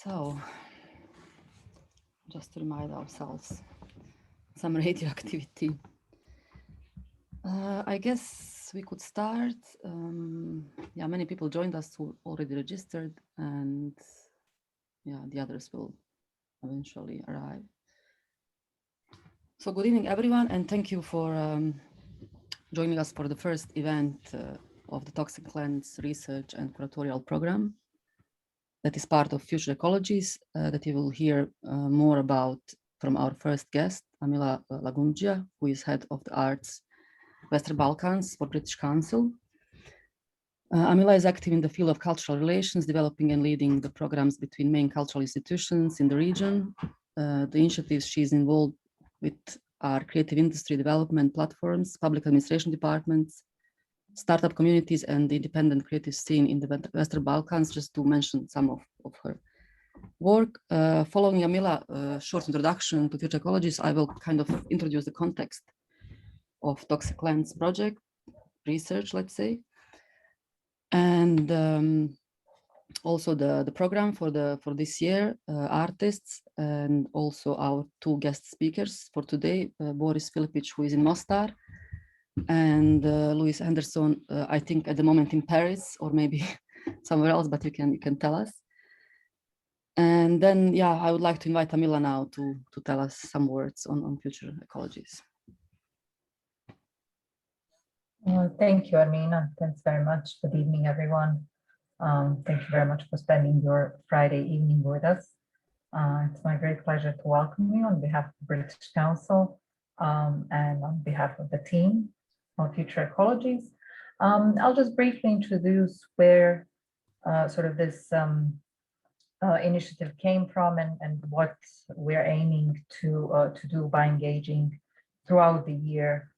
So, just to remind ourselves, some radioactivity. I guess we could start. Yeah, many people joined us who already registered, and yeah, the others will eventually arrive. So good evening, everyone, and thank you for joining us for the first event of the Toxic Cleanse Research and Curatorial Program that is part of Future Ecologies, that you will hear more about from our first guest, Amila Lagumdzija, who is head of the Arts Western Balkans for British Council. Amila is active in the field of cultural relations, developing and leading the programs between main cultural institutions in the region. The initiatives she's involved with are creative industry development platforms, public administration departments, startup communities, and the independent creative scene in the Western Balkans, just to mention some of her work. Following Amila's short introduction to Future Ecologies, I will kind of introduce the context of Toxic Cleanse project research, let's say, and also the program for this year, artists, and also our two guest speakers for today, Boris Filipic, who is in Mostar, and Louis Anderson, I think at the moment in Paris or maybe somewhere else, but you can tell us. And then, yeah, I would like to invite Amila now to tell us some words on Future Ecologies. Thank you, Armina. Thanks very much. Good evening, everyone. Thank you very much for spending your Friday evening with us. It's my great pleasure to welcome you on behalf of the British Council and on behalf of the team of Future Ecologies. I'll just briefly introduce where sort of this initiative came from and what we're aiming to do by engaging throughout the year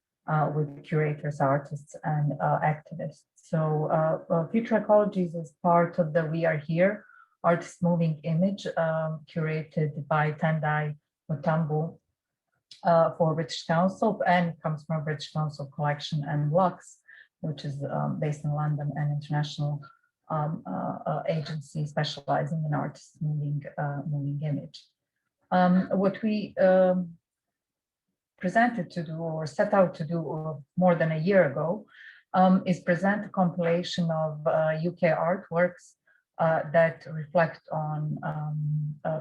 with curators, artists, and activists. So Future Ecologies is part of the We Are Here artist moving image curated by Tendai Mutambu, for British Council, and it comes from British Council Collection and Lux, which is based in London, an international agency specializing in artists moving image. What we presented to do or set out to do more than a year ago is present a compilation of UK artworks that reflect on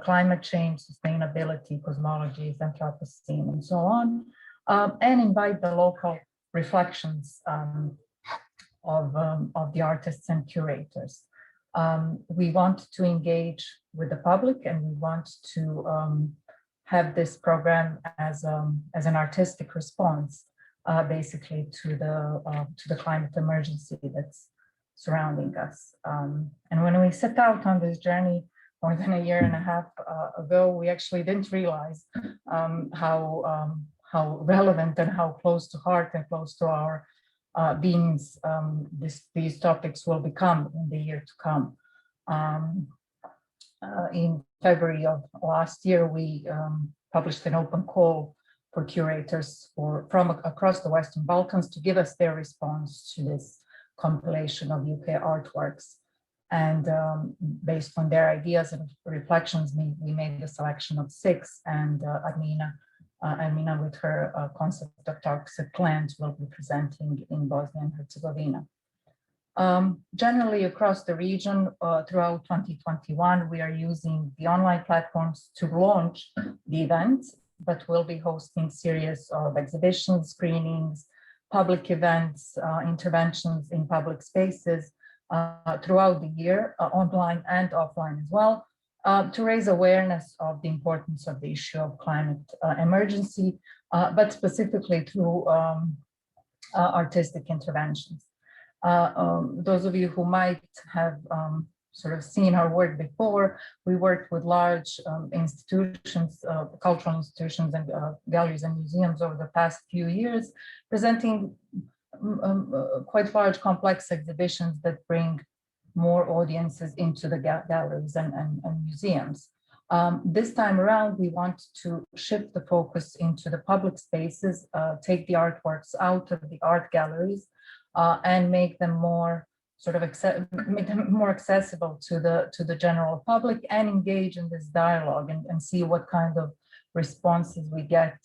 climate change, sustainability, cosmologies, Anthropocene, and so on, and invite the local reflections of the artists and curators. We want to engage with the public, and we want to have this program as an artistic response, basically to the climate emergency that's surrounding us. And when we set out on this journey more than a year and a half ago, we actually didn't realize how relevant and how close to heart and close to our beings these topics will become in the year to come. In February of last year, we published an open call for curators from across the Western Balkans to give us their response to this compilation of UK artworks. And based on their ideas and reflections, we made the selection of 6, and Armina with her concept of toxic lands will be presenting in Bosnia and Herzegovina. Generally across the region, throughout 2021, we are using the online platforms to launch the events, but we'll be hosting series of exhibitions, screenings, public events, interventions in public spaces throughout the year, online and offline as well, to raise awareness of the importance of the issue of climate emergency, but specifically through artistic interventions. Those of you who might have sort of seen our work before, we worked with large institutions, cultural institutions and galleries and museums over the past few years, presenting quite large complex exhibitions that bring more audiences into the galleries and museums. This time around, we want to shift the focus into the public spaces, take the artworks out of the art galleries, and make them more more accessible to the general public, and engage in this dialogue and see what kind of responses we get,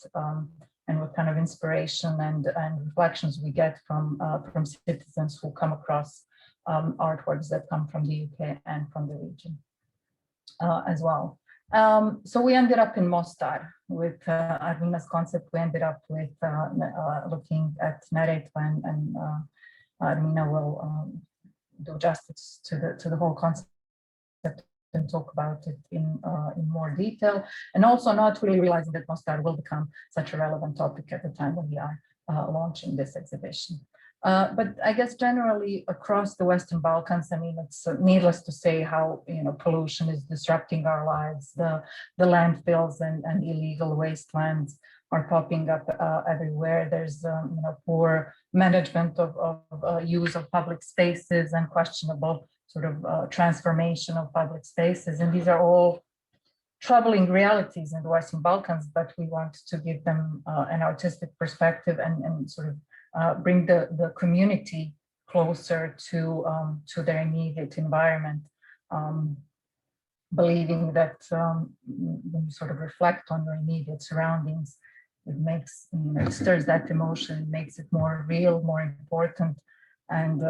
and what kind of inspiration and reflections we get from citizens who come across artworks that come from the UK and from the region as well. So we ended up in Mostar with Armina's concept. We ended up with looking at Neretva, and Armina will do justice to the whole concept and talk about it in more detail, and also not really realizing that Mostar will become such a relevant topic at the time when we are launching this exhibition. But I guess generally across the Western Balkans, I mean, it's needless to say how pollution is disrupting our lives. The landfills and illegal wastelands are popping up everywhere. There's poor management of use of public spaces and questionable sort of transformation of public spaces, and these are all troubling realities in the Western Balkans. But we want to give them an artistic perspective and sort of bring the community closer to their immediate environment, believing that when you sort of reflect on your immediate surroundings, it makes, it stirs that emotion, makes it more real, more important. And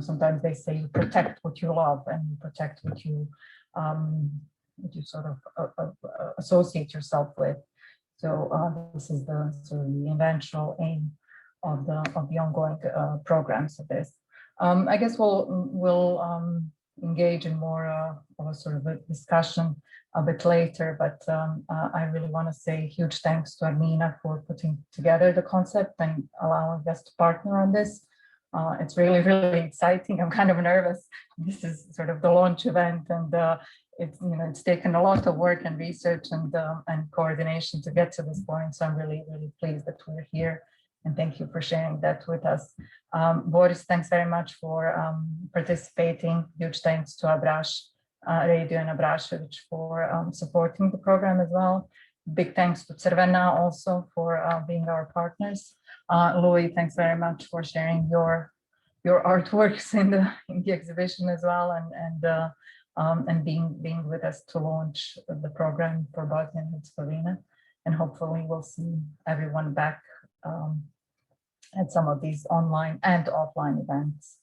sometimes they say you protect what you love, and you protect what you sort of associate yourself with. So this is the sort of the eventual aim of the ongoing programs of this. I guess we'll engage in more of a sort of a discussion a bit later, but I really want to say huge thanks to Armina for putting together the concept and allowing us to partner on this. It's really, really exciting. I'm kind of nervous. This is sort of the launch event, and it's taken a lot of work and research and coordination to get to this point. So I'm really, really pleased that we're here, and thank you for sharing that with us. Boris, thanks very much for participating. Huge thanks to Abrash Radio and Abrashevich for supporting the program as well. big thanks to Crvena also for being our partners. Louis, thanks very much for sharing your artworks in the exhibition as well, and being with us to launch the program for Bosnia and Herzegovina. And hopefully we'll see everyone back at some of these online and offline events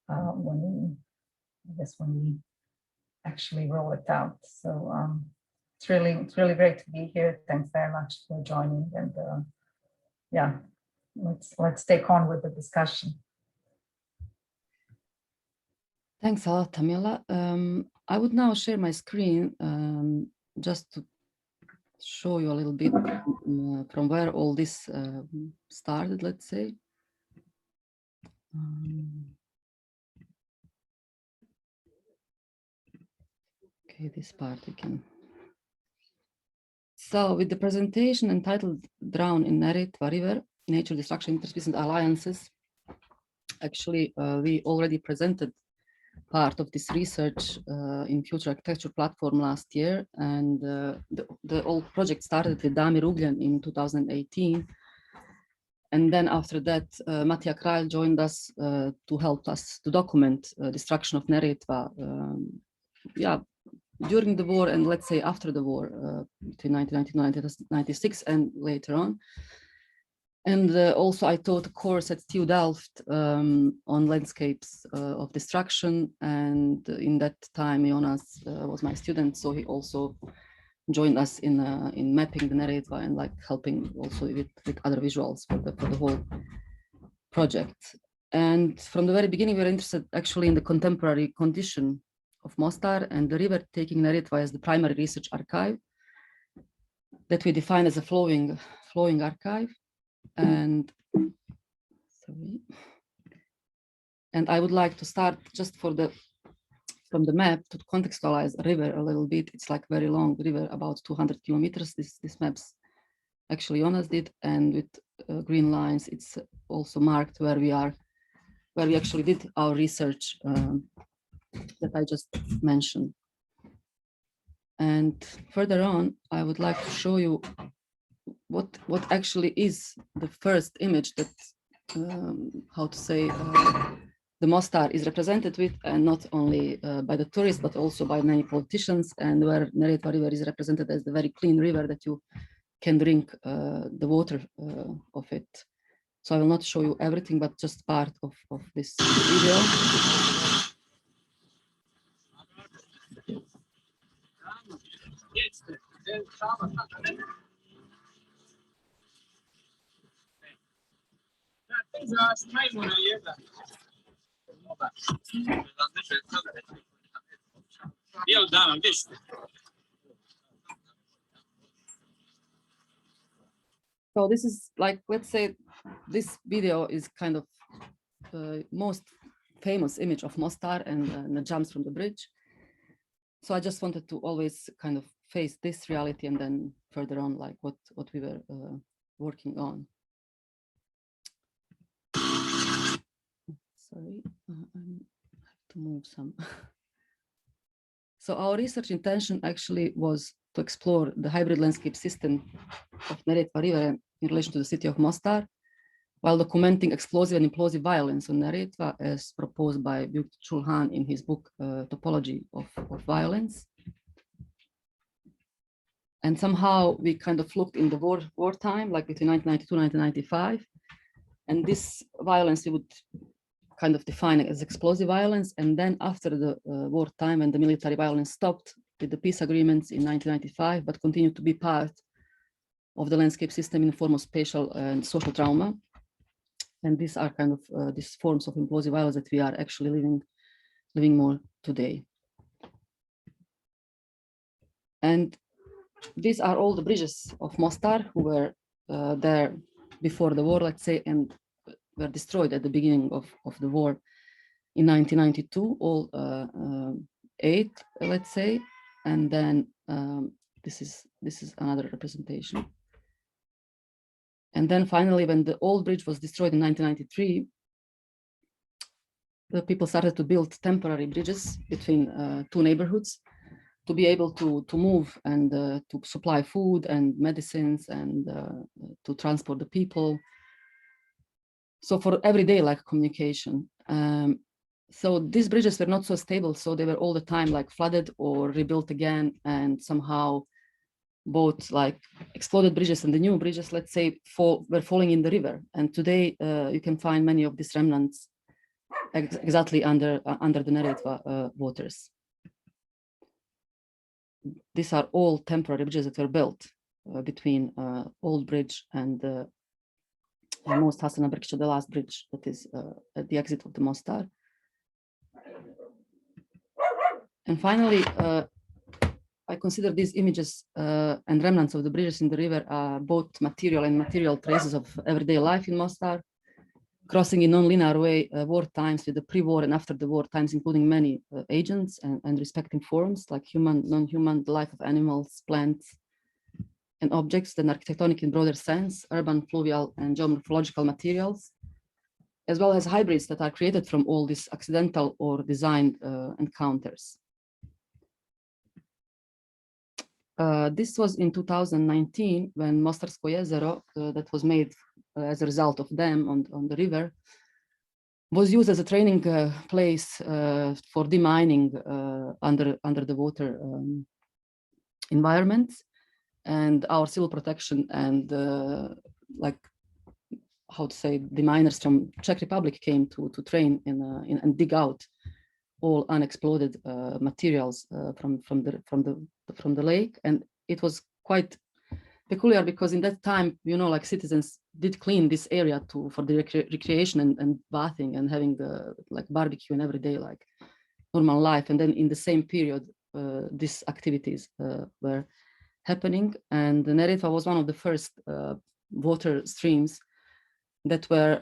when we actually roll it out. So it's really great to be here. Thanks very much for joining, and yeah, let's take on with the discussion. Thanks a lot, Tamila. I would now share my screen just to show you a little bit from where all this started, let's say. Okay, this part we can. So with the presentation entitled Drown in Neretva River, Nature Destruction, Interspecies and Alliances, actually we already presented part of this research in Future Architecture platform last year, and the whole project started with Damir Ugljan in 2018, and then after that Matija Kralj joined us to help us to document destruction of Neretva, yeah, during the war and let's say after the war, between 1999 and 1996 and later on. And also I taught a course at TU Delft on landscapes of destruction. And in that time, Jonas was my student. So he also joined us in mapping the Neretva and like helping also with other visuals for the whole project. And from the very beginning, we were interested actually in the contemporary condition of Mostar and the river, taking Neretva as the primary research archive that we define as a flowing archive. And sorry, and I would like to start just from the map to contextualize a river a little bit. It's like very long river, about 200 kilometers. This maps actually Jonas did, and with green lines, it's also marked where we actually did our research that I just mentioned. And further on, I would like to show you what actually is the first image that, how to say, the Mostar is represented with, and not only by the tourists, but also by many politicians, and where Neretva River is represented as the very clean river that you can drink the water of it. So I will not show you everything, but just part of this video. So this is like, let's say, this video is kind of the most famous image of Mostar and the jumps from the bridge. So I just wanted to always kind of face this reality and then further on, like what we were working on. Sorry, I have to move some. So our research intention actually was to explore the hybrid landscape system of Neretva River in relation to the city of Mostar, while documenting explosive and implosive violence on Neretva as proposed by Byung-Chul Han in his book Topology of Violence. And somehow we kind of looked in the wartime, like between 1992 and 1995. And this violence we would kind of define it as explosive violence. And then after the wartime, when the military violence stopped with the peace agreements in 1995, but continued to be part of the landscape system in the form of spatial and social trauma. And these are kind of these forms of implosive violence that we are actually living more today. And these are all the bridges of Mostar who were there before the war, let's say, and were destroyed at the beginning of the war in 1992, all 8, let's say. And then this is another representation. And then finally, when the old bridge was destroyed in 1993, the people started to build temporary bridges between 2 neighborhoods to be able to move and to supply food and medicines and to transport the people. So for everyday like communication. So these bridges were not so stable, so they were all the time like flooded or rebuilt again, and somehow both like exploded bridges and the new bridges, let's say, were falling in the river. And today you can find many of these remnants exactly under the Neretva waters. These are all temporary bridges that were built between Old Bridge and Most Hasana Brkića, the last bridge that is at the exit of the Mostar. And finally, I consider these images and remnants of the bridges in the river both material and material traces of everyday life in Mostar, crossing in non-linear way war times with the pre-war and after the war times, including many agents and respecting forms like human, non-human, the life of animals, plants, and objects, then architectonic in broader sense, urban, fluvial, and geomorphological materials, as well as hybrids that are created from all these accidental or designed encounters. This was in 2019 when Mostarsko jezero, that was made as a result of dam on the river, was used as a training place for demining under the water environment, and our civil protection and like how to say, the miners from Czech Republic came to train and dig out all unexploded materials from the lake. And it was quite peculiar because in that time, you know, like citizens did clean this area for the recreation and bathing and having the like barbecue and everyday like normal life. And then in the same period, these activities were happening. And the Neretva was one of the first water streams that were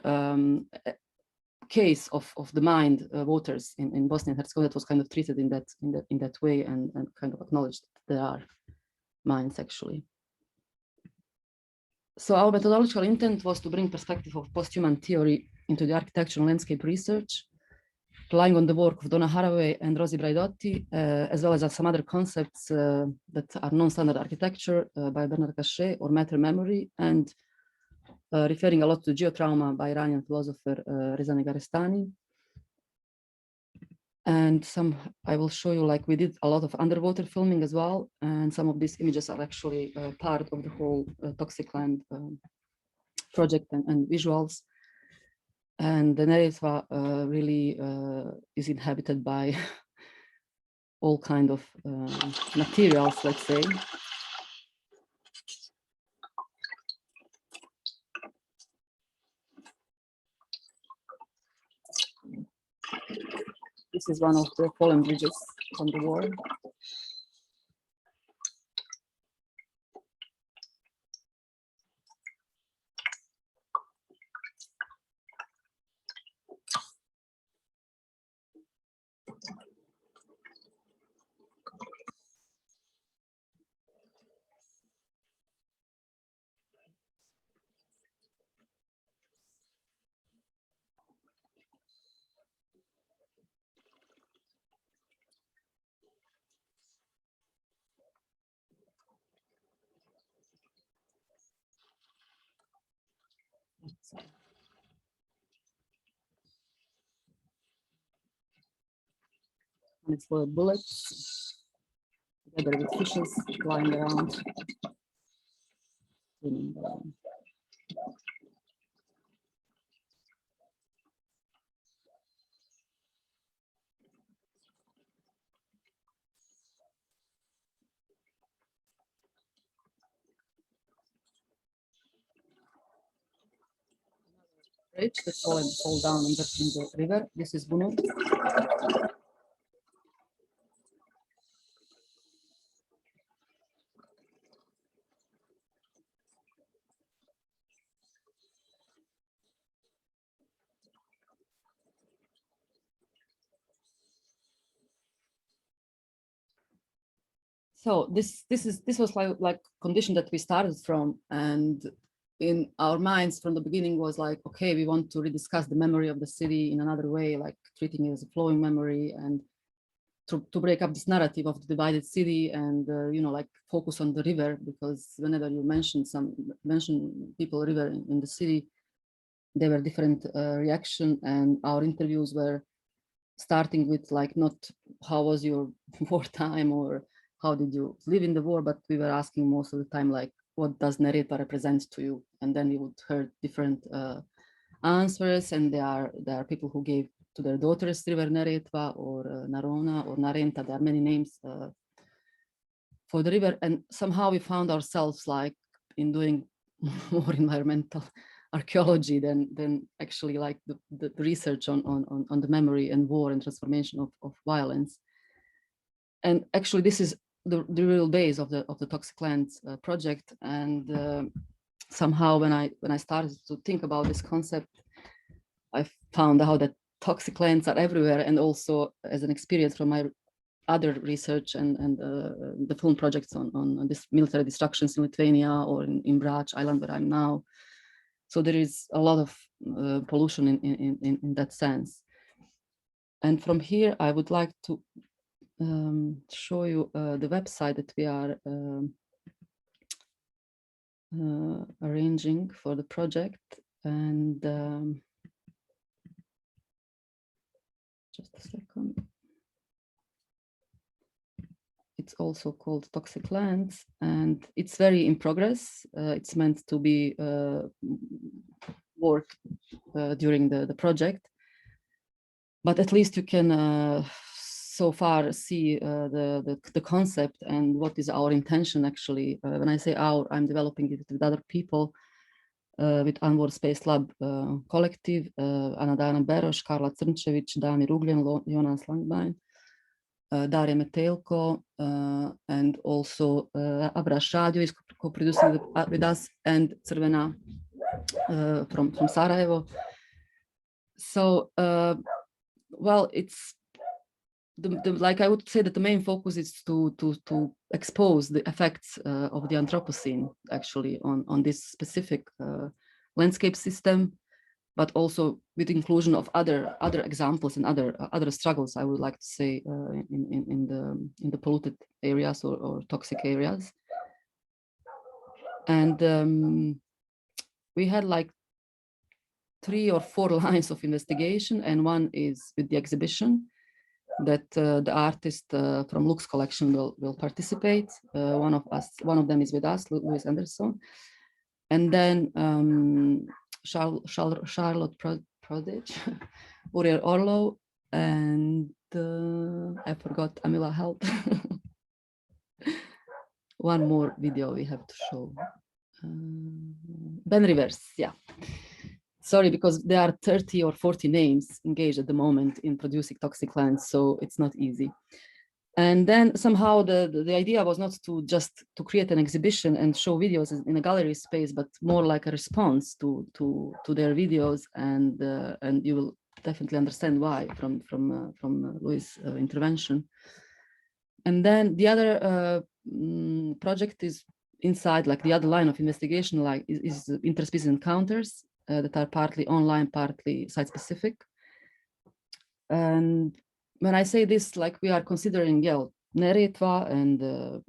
case of the mined waters in Bosnia and Herzegovina that was kind of treated in that way and kind of acknowledged that there are mines actually. So our methodological intent was to bring perspective of post-human theory into the architectural landscape research, relying on the work of Donna Haraway and Rosie Braidotti, as well as some other concepts that are non-standard architecture by Bernard Cachet or matter memory, and referring a lot to geotrauma by Iranian philosopher Reza Negarestani. And I will show you, like we did a lot of underwater filming as well. And some of these images are actually part of the whole Toxic Land project and visuals. And the Neretva really is inhabited by all kind of materials, let's say. This is one of the fallen bridges from the war. And it's full of bullets, together with fishes flying around. Bridge that fall down in the river. This is Bunu. So this was like condition that we started from, and in our minds from the beginning was like, okay, we want to rediscuss the memory of the city in another way, like treating it as a flowing memory and to break up this narrative of the divided city and you know, like focus on the river, because whenever you mention people river in the city, there were different reaction, and our interviews were starting with like not how was your wartime or how did you live in the war, but we were asking most of the time like, what does Neretva represent to you? And then we would hear different answers, and there are people who gave to their daughters river Neretva or Narona or Narenta. There are many names for the river, and somehow we found ourselves like in doing more environmental archaeology than actually like the research on the memory and war and transformation of violence. And actually this is the real base of the Toxic Lands project. And somehow when I started to think about this concept, I found out that toxic lands are everywhere, and also as an experience from my other research and the film projects on this military destructions in Lithuania or in Brač Island where I'm now. So there is a lot of pollution in that sense. And from here, I would like to show you the website that we are arranging for the project. And just a second. It's also called Toxic Lands, and it's very in progress. It's meant to be work during the project, but at least you can so far see the concept and what is our intention actually. When I say our, I'm developing it with other people, with Unworld Space Lab collective, Anadana Beroš, Karla Crnčević, Damir Ugljen, Jonas Langbein, Darja Metelko, and also Abraš Radio is co-producing with us, and Crvena from Sarajevo. So, well, it's like I would say that the main focus is to expose the effects of the Anthropocene actually on this specific landscape system, but also with inclusion of other examples and other struggles, I would like to say, in the polluted areas or toxic areas. And we had like 3 or 4 lines of investigation, and one is with the exhibition that the artist from Lux collection will participate. One of them is with us, Louis Anderson, and then Charlotte Prodage, Uriel Orlov, and I forgot Amila Help. One more video we have to show. Ben Rivers, yeah. Sorry, because there are 30 or 40 names engaged at the moment in producing Toxic Lands, so it's not easy. And then somehow the idea was not to just to create an exhibition and show videos in a gallery space, but more like a response to their videos, and you will definitely understand why from Louis' intervention. And then the other project is inside, like the other line of investigation, like is interspecies encounters that are partly online, partly site-specific. And when I say this, like we are considering Neretva and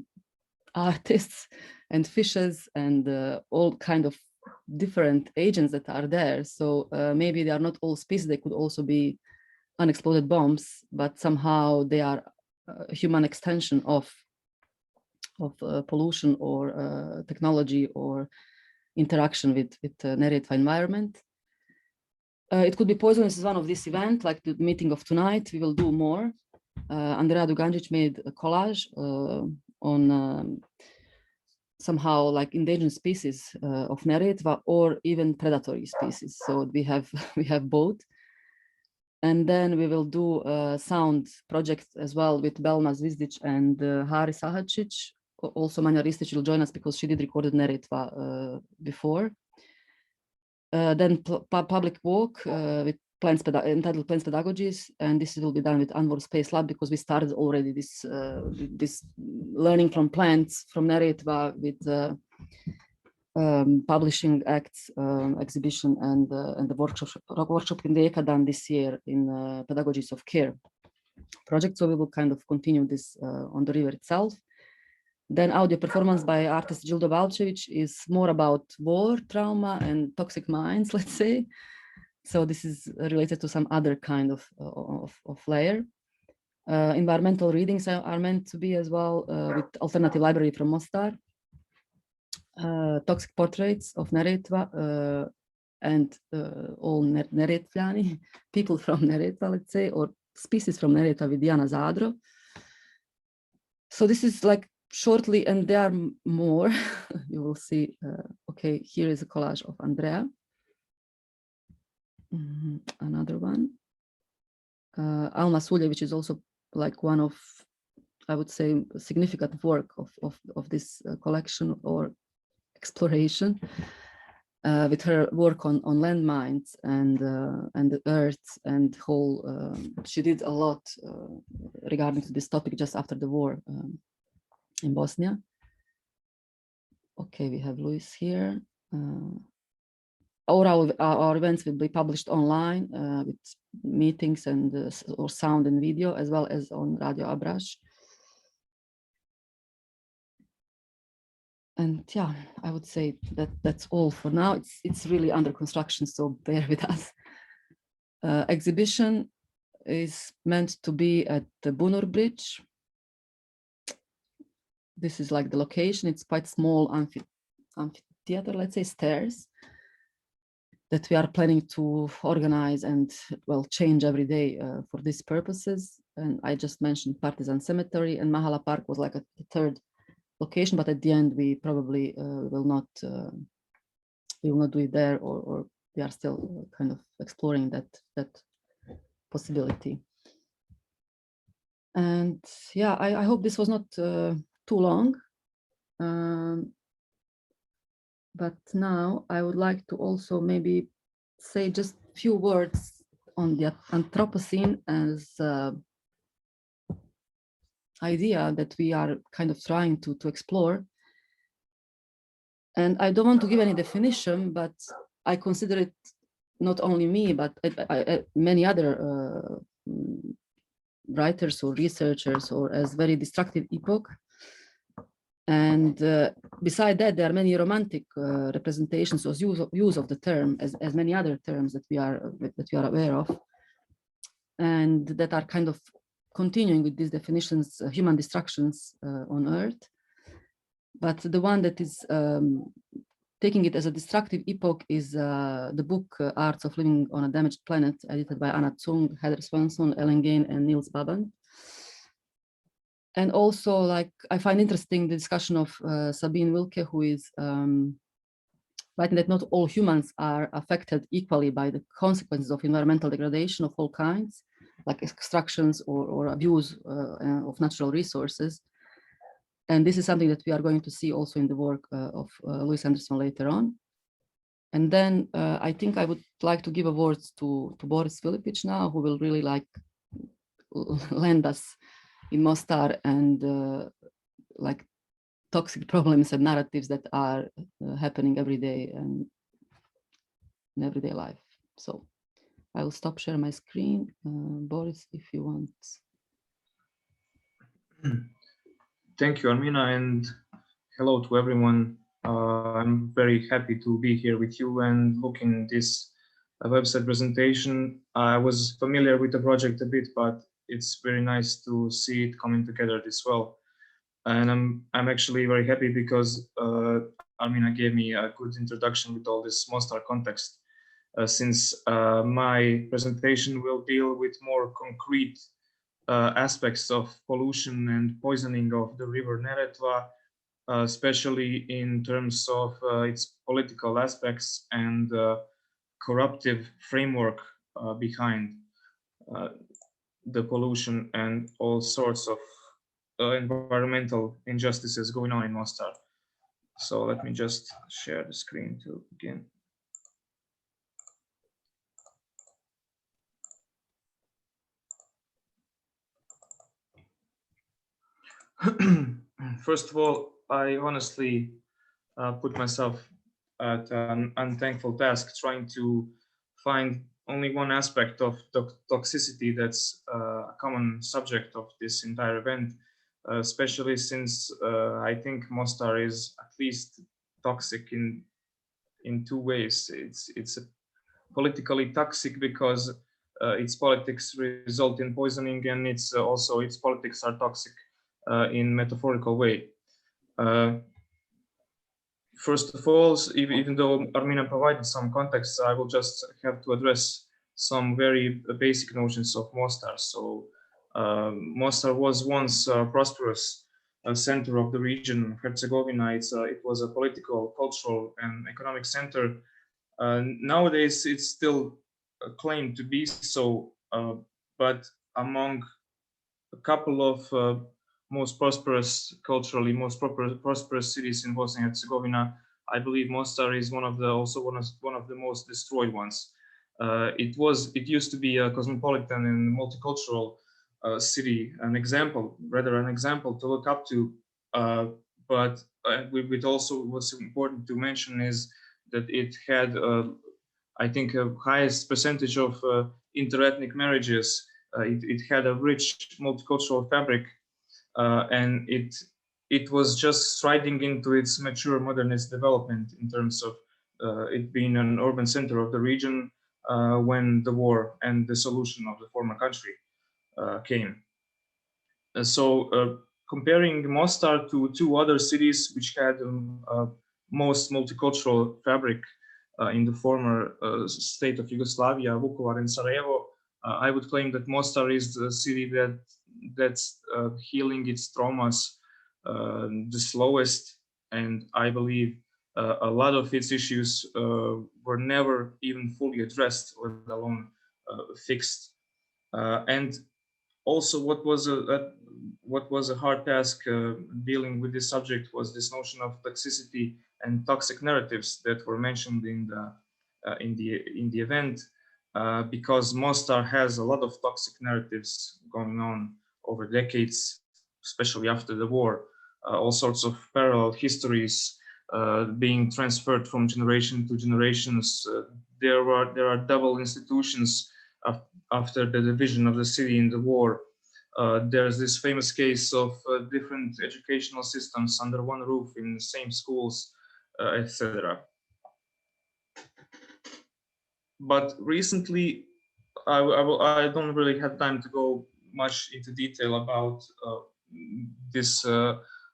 artists and fishes and all kind of different agents that are there. So maybe they are not all species. They could also be unexploded bombs, but somehow they are a human extension of pollution or technology or interaction with Neretva environment. It could be poisonous as one of this event, like the meeting of tonight. We will do more. Andrea Duganjic made a collage on somehow like endangered species of Neretva or even predatory species. So we have both. And then we will do a sound project as well with Belma Zvizdic and Haris Sahacic. Also Manja Ristić will join us because she did recorded Neretva before. Then public walk with entitled Plants Pedagogies, and this will be done with Unworld Space Lab because we started already this learning from plants from Neretva with publishing acts exhibition and the workshop in the ECA done this year in Pedagogies of Care. project. So we will kind of continue this on the river itself. Then audio performance by artist Gildo Balcevic is more about war, trauma, and toxic minds, let's say. So this is related to some other kind of layer. Environmental readings are meant to be as well with alternative library from Mostar. Toxic portraits of Neretva and all Neretvljani, people from Neretva, let's say, or species from Neretva with Diana Zadro. So this is like shortly, and there are more. You will see. Okay, here is a collage of Andrea. Another one. Alma Suljevic is also like one of, I would say, significant work of this collection or exploration with her work on landmines and the earth and whole. She did a lot regarding to this topic just after the war in Bosnia. Okay, we have Luis here. Our events will be published online with meetings and or sound and video, as well as on Radio Abrash. And yeah, I would say that that's all for now. It's really under construction, so bear with us. Exhibition is meant to be at the Bunur Bridge. This is like the location. It's quite small amphitheater, let's say, stairs that we are planning to organize and, well, change every day for these purposes. And I just mentioned Partizan Cemetery, and Mahala Park was like a third location, but at the end we probably will not do it there, or we are still kind of exploring that possibility. And yeah, I hope this was not too long. But now I would like to also maybe say just a few words on the Anthropocene as idea that we are kind of trying to explore. And I don't want to give any definition, but I consider it, not only me, but many other writers or researchers, or as very destructive epoch. And beside that, there are many romantic representations or use of the term as many other terms that we are aware of, and that are kind of continuing with these definitions, human destructions on Earth. But the one that is taking it as a destructive epoch is the book Arts of Living on a Damaged Planet, edited by Anna Tsung, Heather Swanson, Ellen Gain, and Niels Baban. And also, like, I find interesting the discussion of Sabine Wilke, who is writing that not all humans are affected equally by the consequences of environmental degradation of all kinds, like extractions or abuse of natural resources. And this is something that we are going to see also in the work of Louis Anderson later on. And then I think I would like to give a word to Boris Filipic now, who will really like lend us in Mostar and like toxic problems and narratives that are happening every day and in everyday life. So I will stop sharing my screen. Boris, if you want. Thank you, Armina, and hello to everyone. I'm very happy to be here with you and looking at this website presentation. I was familiar with the project a bit, but it's very nice to see it coming together this well. And I'm actually very happy because Armina gave me a good introduction with all this Mostar context, since my presentation will deal with more concrete aspects of pollution and poisoning of the river Neretva, especially in terms of its political aspects and corruptive framework behind the pollution and all sorts of environmental injustices going on in Mostar. So let me just share the screen to begin. First of all, I honestly put myself at an unthankful task trying to find only one aspect of toxicity that's a common subject of this entire event, especially since I think Mostar is at least toxic in two ways. It's politically toxic because its politics result in poisoning, and it's also its politics are toxic in metaphorical way. First of all, even though Armina provided some context, I will just have to address some very basic notions of Mostar. So Mostar was once a prosperous center of the region, Herzegovina. It was a political, cultural, and economic center. Nowadays, it's still claimed to be so, but among a couple of most prosperous, culturally most prosperous cities in Bosnia and Herzegovina, I believe Mostar is also one of the most destroyed ones. It used to be a cosmopolitan and multicultural city, an example to look up to. But also what's important to mention is that it had, I think, a highest percentage of interethnic marriages. It had a rich multicultural fabric, and it was just striding into its mature modernist development in terms of it being an urban center of the region when the war and dissolution of the former country came. So comparing Mostar to two other cities which had most multicultural fabric in the former state of Yugoslavia, Vukovar and Sarajevo, I would claim that Mostar is the city that's healing its traumas the slowest, and I believe a lot of its issues were never even fully addressed, let alone fixed. And also, what was a hard task dealing with this subject was this notion of toxicity and toxic narratives that were mentioned in the event, because Mostar has a lot of toxic narratives going on over decades, especially after the war. All sorts of parallel histories being transferred from generation to generations. There are double institutions after the division of the city in the war. There's this famous case of different educational systems under one roof in the same schools, etc. But recently, I don't really have time to go much into detail about this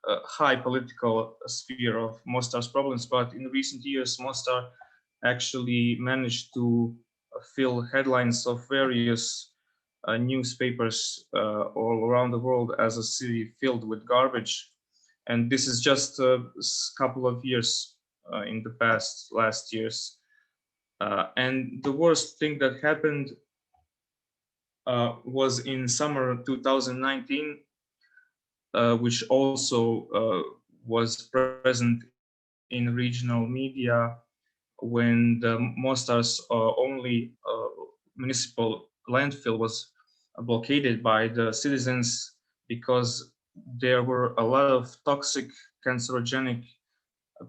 high political sphere of Mostar's problems, but in recent years, Mostar actually managed to fill headlines of various newspapers all around the world as a city filled with garbage. And this is just a couple of years in the last years. And the worst thing that happened was in summer 2019, which also was present in regional media when the Mostar's only municipal landfill was blockaded by the citizens because there were a lot of toxic, cancerogenic,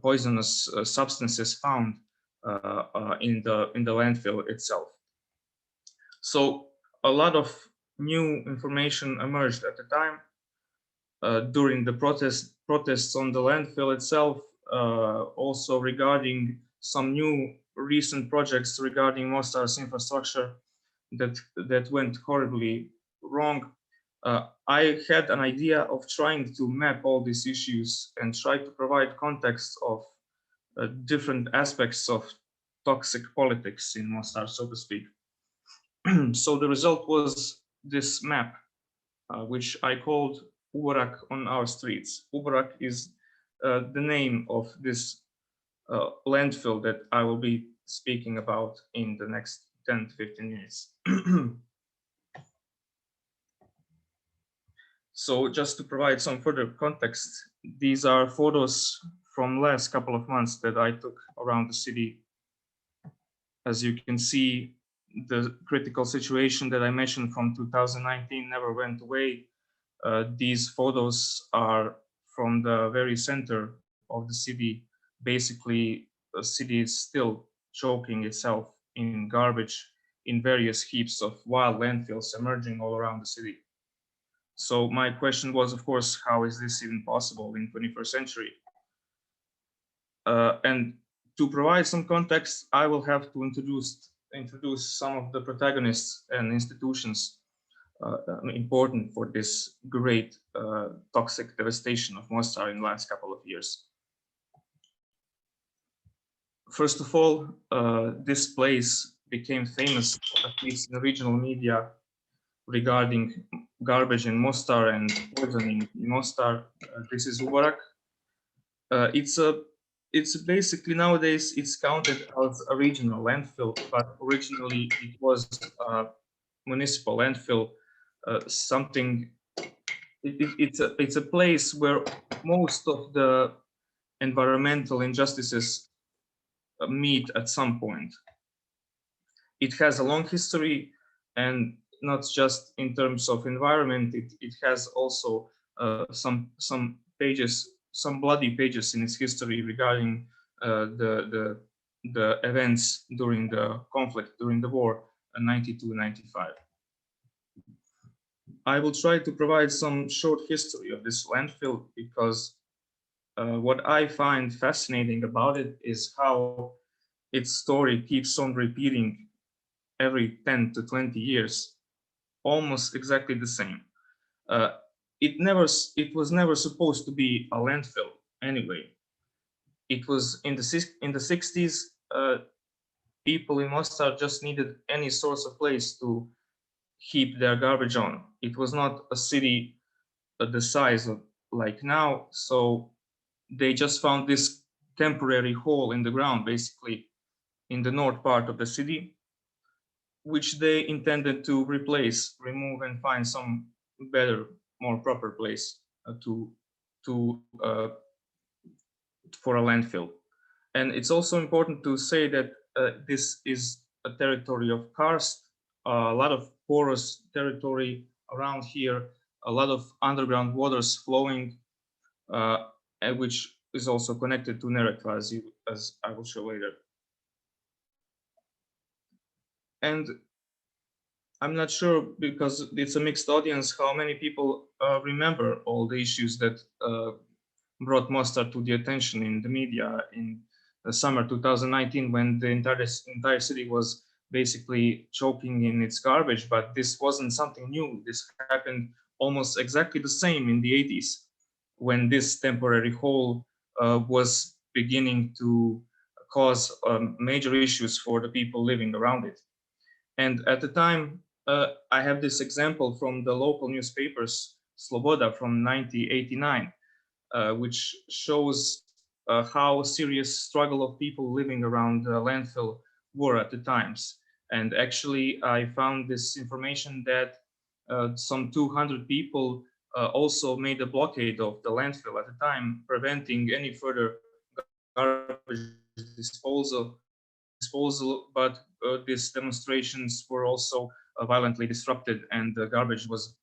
poisonous substances found in the landfill itself. So a lot of new information emerged at the time during the protests on the landfill itself, also regarding some new recent projects regarding Mostar's infrastructure that went horribly wrong. I had an idea of trying to map all these issues and try to provide context of different aspects of toxic politics in Mostar, so to speak. So the result was this map, which I called Uborak on our streets. Uborak is the name of this landfill that I will be speaking about in the next 10 to 15 minutes. So just to provide some further context, these are photos from last couple of months that I took around the city. As you can see, the critical situation that I mentioned from 2019 never went away. These photos are from the very center of the city. Basically, the city is still choking itself in garbage. in various heaps of wild landfills emerging all around the city. So my question was, of course, how is this even possible in 21st century? And to provide some context, I will have to introduce some of the protagonists and institutions important for this great toxic devastation of Mostar in the last couple of years. First of all, this place became famous, at least in the regional media, regarding garbage in Mostar and poisoning in Mostar. This is Ubarak. It's basically nowadays it's counted as a regional landfill, but originally it was a municipal landfill. It's a place where most of the environmental injustices meet at some point. It has a long history, and not just in terms of environment. It has also some pages, some bloody pages in its history regarding the events during the conflict, during the war, 92-95. I will try to provide some short history of this landfill because what I find fascinating about it is how its story keeps on repeating every 10 to 20 years, almost exactly the same. It was never supposed to be a landfill anyway. It was in the 60s, people in Mostar just needed any source of place to heap their garbage on. It was not a city the size of like now, so they just found this temporary hole in the ground, basically in the north part of the city, which they intended to replace, remove, and find some better, more proper place for a landfill. And it's also important to say that this is a territory of karst, a lot of porous territory around here, a lot of underground waters flowing, which is also connected to Neretva, as I will show later. And I'm not sure, because it's a mixed audience, how many people remember all the issues that brought Mostar to the attention in the media in the summer 2019, when the entire city was basically choking in its garbage. But this wasn't something new. This happened almost exactly the same in the 80s, when this temporary hole was beginning to cause major issues for the people living around it. And at the time, I have this example from the local newspapers, Sloboda, from 1989, which shows how serious struggle of people living around the landfill were at the times. And actually, I found this information that some 200 people also made a blockade of the landfill at the time, preventing any further garbage disposal. But these demonstrations were also violently disrupted, and the garbage was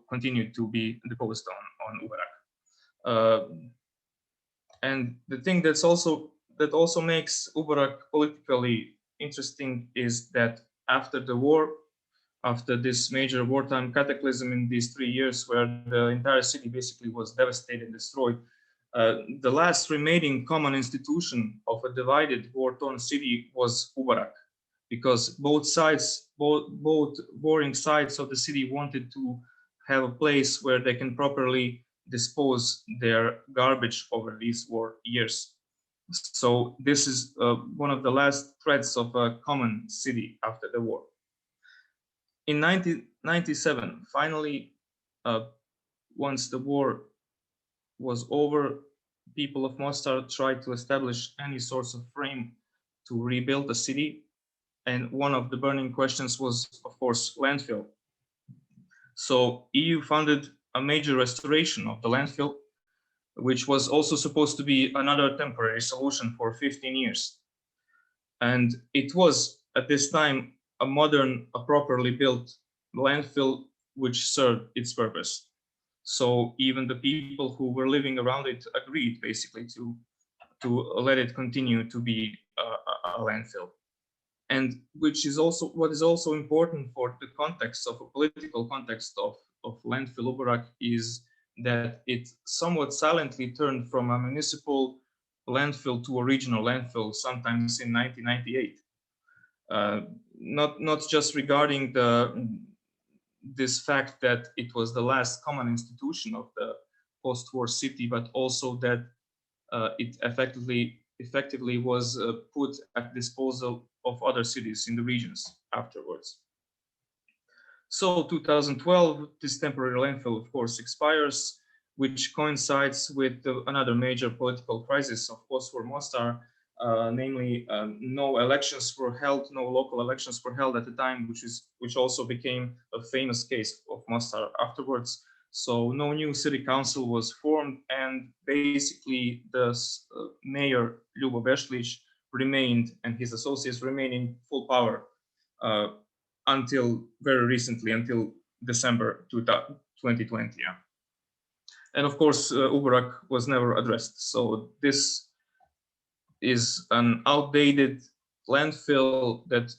continued to be deposed on Ubarak. And the thing that also makes Ubarak politically interesting is that after the war, after this major wartime cataclysm in these 3 years, where the entire city basically was devastated and destroyed, the last remaining common institution of a divided, war-torn city was Ubarak, because both warring sides of the city wanted to have a place where they can properly dispose their garbage over these war years. So this is one of the last threads of a common city after the war. In 1997, finally, once the war was over, people of Mostar tried to establish any source of frame to rebuild the city. And one of the burning questions was, of course, landfill. So EU funded a major restoration of the landfill, which was also supposed to be another temporary solution for 15 years. And it was, at this time, a modern, a properly built landfill which served its purpose. So even the people who were living around it agreed basically to let it continue to be a landfill. and which is also what is also important for the context of a political context of landfill Uberak is that it somewhat silently turned from a municipal landfill to a regional landfill sometimes in 1998. Not just regarding this fact that it was the last common institution of the post-war city, but also that it effectively was put at disposal of other cities in the regions afterwards. So 2012, this temporary landfill, of course, expires, which coincides with another major political crisis of post-war Mostar, namely no elections were held, no local elections were held at the time, which also became a famous case of Mostar afterwards. So no new city council was formed, and basically the mayor Ljubo Bešlić remained, and his associates remained in full power until very recently, until December 2020. Yeah. And of course, Uberak was never addressed. So this is an outdated landfill that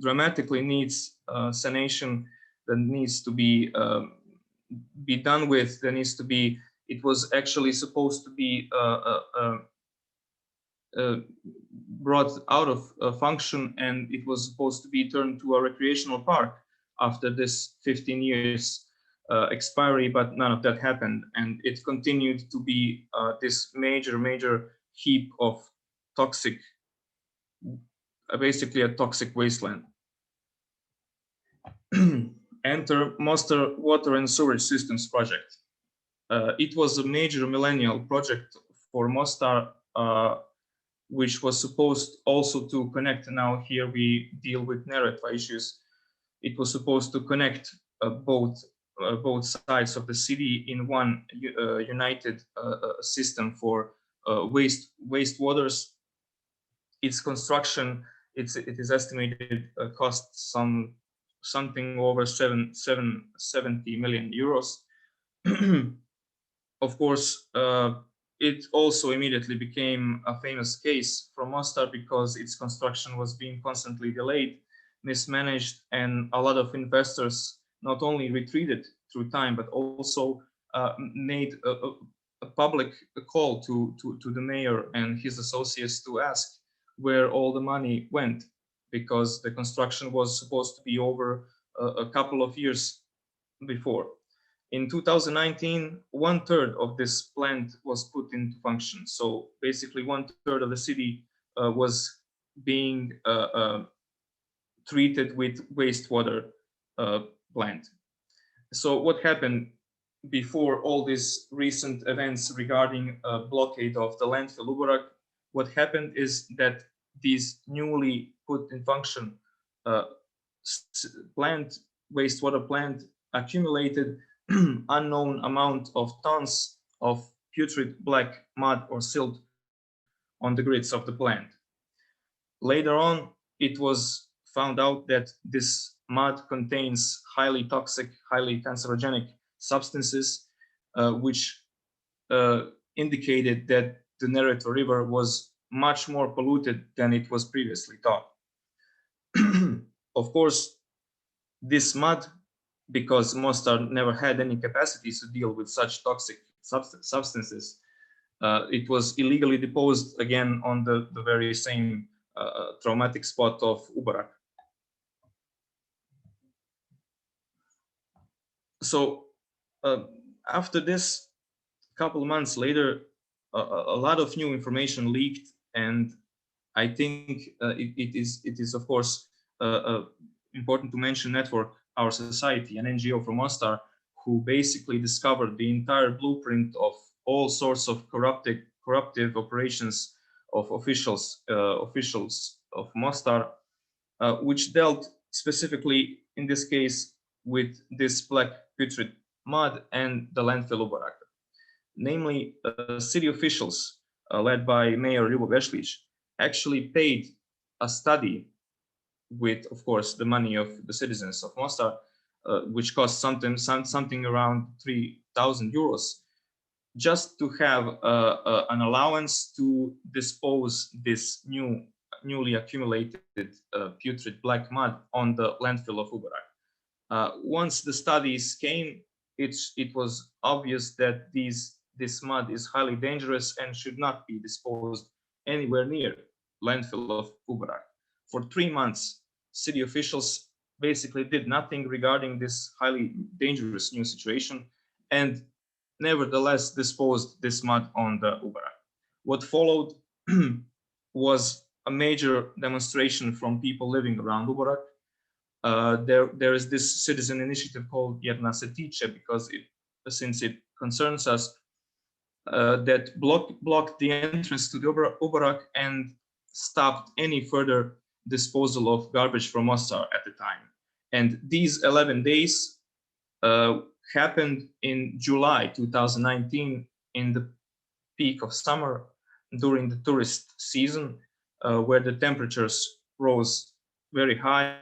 dramatically needs sanation, that needs to be done with. There needs to be. It was actually supposed to be brought out of function, and it was supposed to be turned to a recreational park after this 15 years expiry, but none of that happened, and it continued to be this major heap of toxic, basically a toxic wasteland. Enter Mostar Water and Sewage Systems project. It was a major millennial project for Mostar, which was supposed also to connect. Now here we deal with Neretva issues. It was supposed to connect both sides of the city in one united system for waste waters. Its construction, it is estimated cost something over 770 million euros. Of course, it also immediately became a famous case from Mostar because its construction was being constantly delayed, mismanaged, and a lot of investors not only retreated through time, but also made a public call to the mayor and his associates to ask where all the money went, because the construction was supposed to be over a couple of years before. In 2019, 1/3 of this plant was put into function. So basically 1/3 of the city was being treated with wastewater plant. So what happened before all these recent events regarding blockade of the landfill Uberak? What happened is that these newly put in function wastewater plant accumulated unknown amount of tons of putrid black mud or silt on the grids of the plant. Later on, it was found out that this mud contains highly toxic, highly cancerogenic substances, which indicated that the Neretva River was much more polluted than it was previously thought. Of course, this mud, because Mostar never had any capacities to deal with such toxic substances, it was illegally deposed again on the very same traumatic spot of Uberak. So after this, a couple of months later, a lot of new information leaked, and I think it is of course important to mention Network Our Society, an NGO from Mostar, who basically discovered the entire blueprint of all sorts of corruptive operations of officials of Mostar, which dealt specifically in this case with this black putrid mud and the landfill Uberak. Namely, city officials led by Mayor Ljubo Bešlić actually paid a study with, of course, the money of the citizens of Mostar, which cost something around 3,000 euros, just to have an allowance to dispose this new newly accumulated putrid black mud on the landfill of Ubarak. Once the studies came, it was obvious that this mud is highly dangerous and should not be disposed anywhere near landfill of Ubarak. For 3 months, city officials basically did nothing regarding this highly dangerous new situation, and nevertheless disposed this mud on the Ubarak. What followed was a major demonstration from people living around Ubarak. There is this citizen initiative called Jedna se tiče, because since it concerns us, that blocked the entrance to the Ubarak and stopped any further disposal of garbage from Mostar at the time. And these 11 days happened in July 2019, in the peak of summer, during the tourist season, where the temperatures rose very high,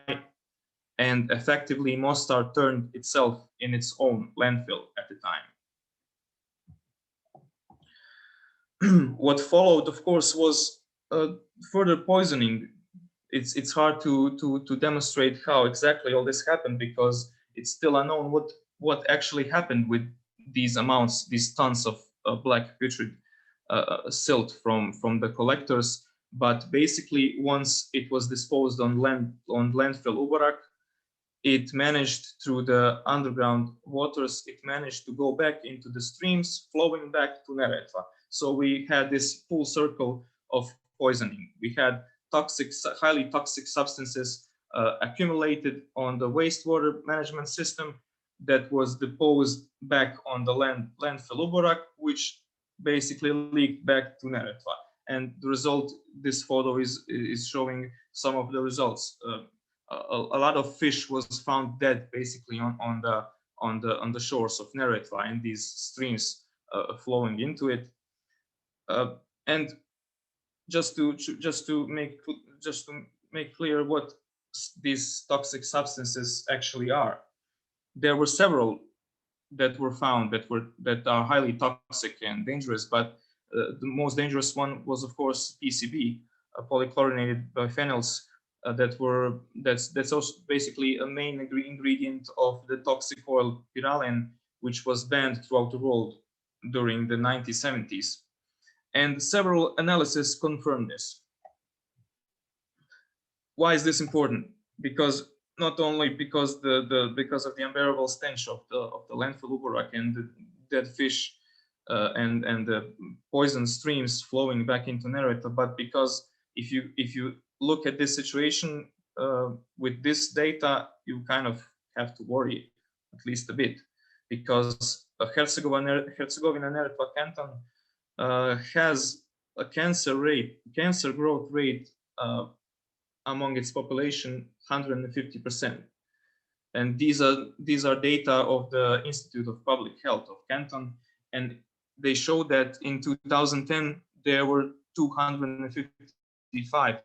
and effectively Mostar turned itself in its own landfill at the time. What followed, of course, was further poisoning. It's hard to demonstrate how exactly all this happened, because it's still unknown what actually happened with these amounts, these tons of black putrid silt from the collectors. But basically, once it was disposed on landfill Ubarak, it managed, through the underground waters, it managed to go back into the streams, flowing back to Neretva. So we had this full circle of poisoning. We had highly toxic substances accumulated on the wastewater management system that was deposed back on the landfill Ubarak, which basically leaked back to Neretva. And the result, this photo is showing some of the results. A lot of fish was found dead, basically on the shores of Neretva, and these streams flowing into it. And just to make clear what these toxic substances actually are, there were several that were found that are highly toxic and dangerous, but the most dangerous one was, of course, PCB, polychlorinated biphenyls. That's also basically a main ingredient of the toxic oil pyralen, which was banned throughout the world during the 1970s. And several analyses confirm this. Why is this important? Because not only because of the unbearable stench of the landfill Ubarak and the dead fish and the poison streams flowing back into Neretva, but because if you look at this situation with this data, you kind of have to worry at least a bit, because Herzegovina-Neretva canton has a cancer growth rate among its population 150%. And these are data of the Institute of Public Health of Canton, and they show that in 2010 there were 255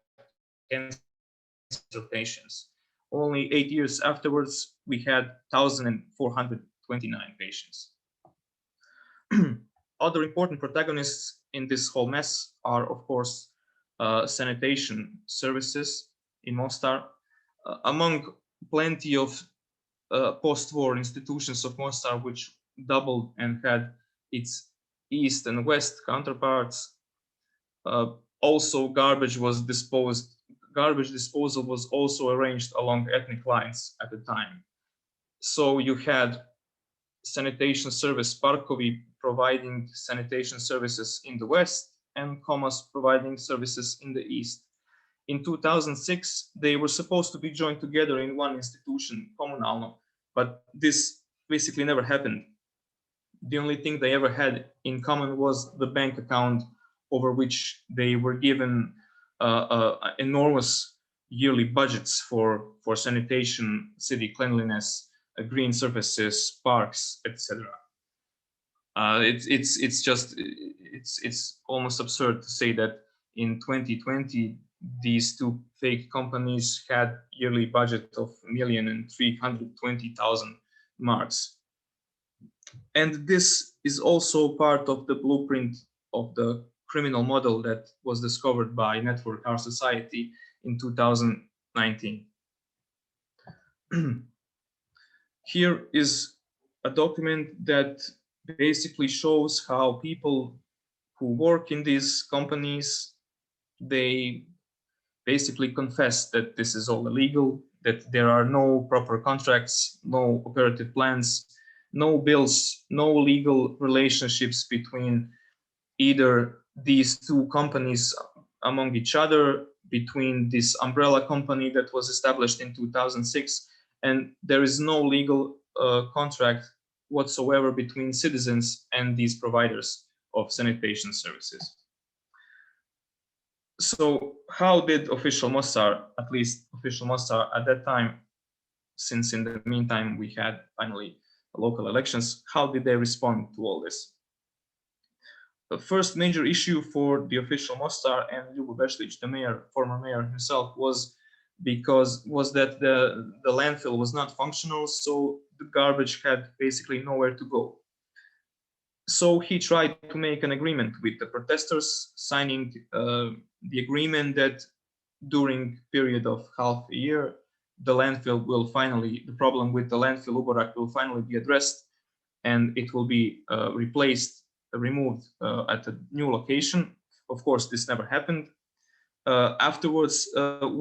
cancer patients. Only 8 years afterwards, we had 1,429 patients. Other important protagonists in this whole mess are, of course, sanitation services in Mostar. Among plenty of post-war institutions of Mostar, which doubled and had its east and west counterparts, also garbage disposal was also arranged along ethnic lines at the time. So you had sanitation service Parkovi providing sanitation services in the west, and Komas providing services in the east. In 2006, they were supposed to be joined together in one institution, Komunalno, but this basically never happened. The only thing they ever had in common was the bank account, over which they were given enormous yearly budgets for sanitation, city cleanliness, green surfaces, parks, etc. It's almost absurd to say that in 2020 these two fake companies had yearly budget of 1,320,000 marks. And this is also part of the blueprint of the criminal model that was discovered by Network Our Society in 2019. Here is a document that basically shows how people who work in these companies, they basically confess that this is all illegal, that there are no proper contracts, no operative plans, no bills, no legal relationships between either these two companies among each other, between this umbrella company that was established in 2006, and there is no legal contract whatsoever between citizens and these providers of sanitation services. So how did official Mostar, at least official Mostar at that time, since in the meantime we had finally local elections, how did they respond to all this? The first major issue for the official Mostar and Ljubo Bešlić, the mayor, former mayor himself, was that the landfill was not functional, so the garbage had basically nowhere to go. So he tried to make an agreement with the protesters, signing the agreement that during period of half a year, the problem with the landfill Uborak will finally be addressed, and it will be removed at a new location. Of course, this never happened. Afterwards,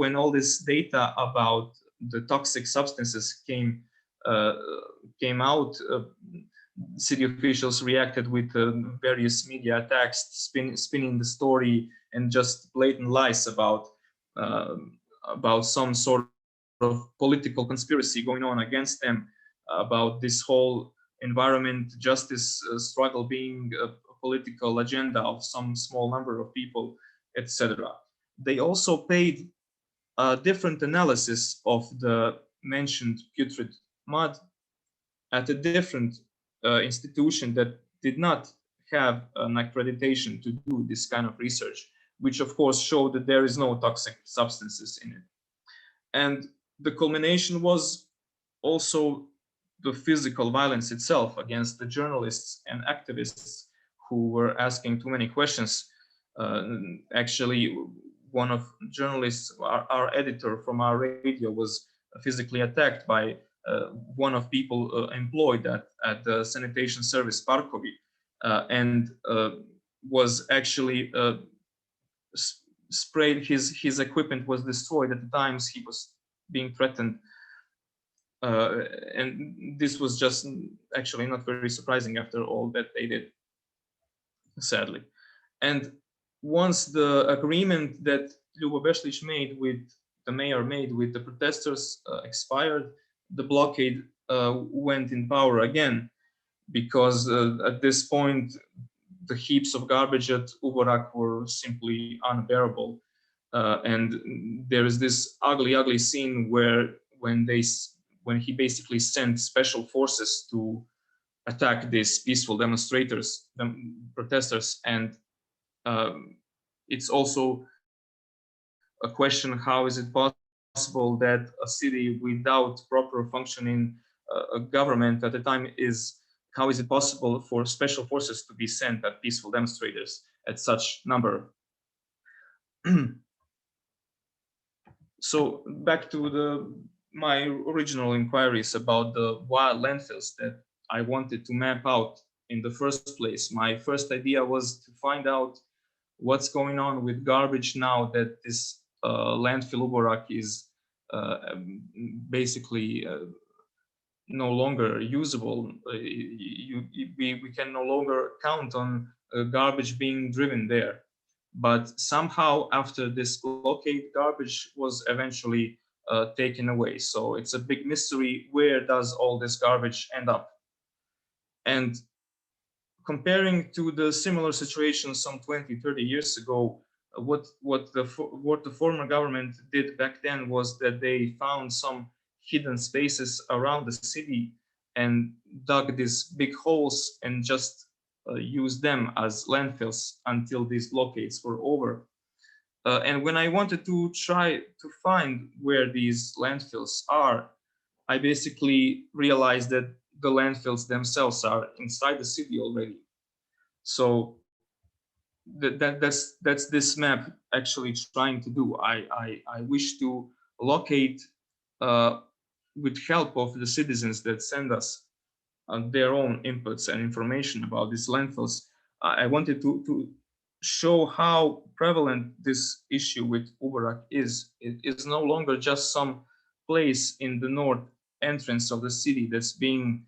when all this data about the toxic substances came out, city officials reacted with various media attacks, spinning the story and just blatant lies about some sort of political conspiracy going on against them, about this whole environment justice struggle being a political agenda of some small number of people, etc. They also paid a different analysis of the mentioned putrid mud at a different institution that did not have an accreditation to do this kind of research, which of course showed that there is no toxic substances in it. And the culmination was also the physical violence itself against the journalists and activists who were asking too many questions. Actually, one of journalists, our editor from our radio, was physically attacked by one of people employed at the sanitation service Parkovi, and was actually sprayed. His equipment was destroyed at the times he was being threatened. And this was just actually not very surprising after all that they did, sadly. And once the agreement that Ljubo Bešlić the mayor made with the protesters expired, the blockade went in power again, because at this point, the heaps of garbage at Uborak were simply unbearable. And there is this ugly scene where when he basically sent special forces to attack these peaceful protesters, and it's also a question: how is it possible that a city without proper functioning government at the time how is it possible for special forces to be sent at peaceful demonstrators at such number? So back to my original inquiries about the wild landfills that I wanted to map out in the first place. My first idea was to find out what's going on with garbage now that this landfill Uborak is basically no longer usable. We can no longer count on garbage being driven there. But somehow after this blockade, garbage was eventually taken away. So it's a big mystery, where does all this garbage end up? And comparing to the similar situation some 20, 30 years ago, what the former government did back then was that they found some hidden spaces around the city and dug these big holes and just used them as landfills until these blockades were over. And when I wanted to try to find where these landfills are, I basically realized that the landfills themselves are inside the city already. So that's this map actually trying to do. I wish to locate with help of the citizens that send us their own inputs and information about these landfills. I wanted to show how prevalent this issue with Ubarak is. It is no longer just some place in the north entrance of the city that's being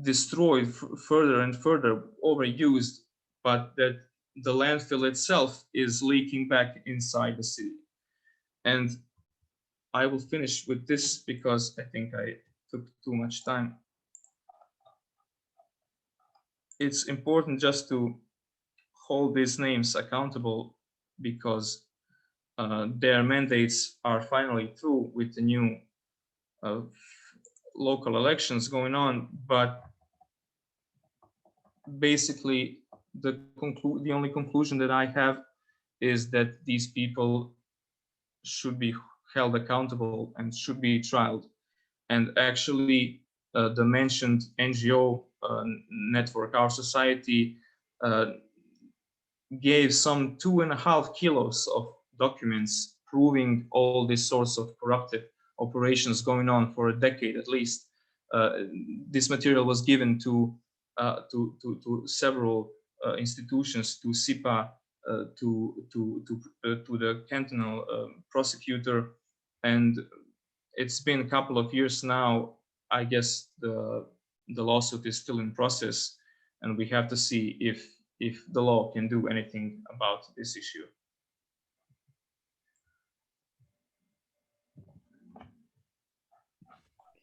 destroyed further and further, overused, but that the landfill itself is leaking back inside the city. And I will finish with this because I think I took too much time. It's important just to hold these names accountable because their mandates are finally through with the new local elections going on. But basically, the only conclusion that I have is that these people should be held accountable and should be trialed. And actually, the mentioned NGO network, Our Society, gave some 2.5 kilos of documents proving all these sorts of corruptive operations going on for a decade at least. This material was given to several institutions, to SIPA, to the cantonal prosecutor, and it's been a couple of years now. I guess the lawsuit is still in process, and we have to see if the law can do anything about this issue.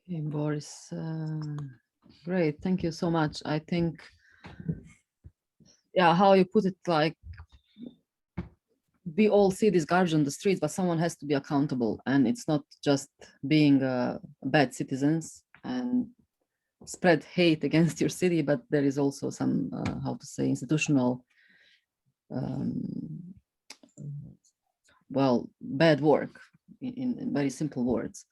Okay, Boris, great, thank you so much. I think, yeah, how you put it, like, we all see this garbage on the streets, but someone has to be accountable, and it's not just being bad citizens and spread hate against your city, but there is also some, how to say, institutional, well, bad work, in very simple words.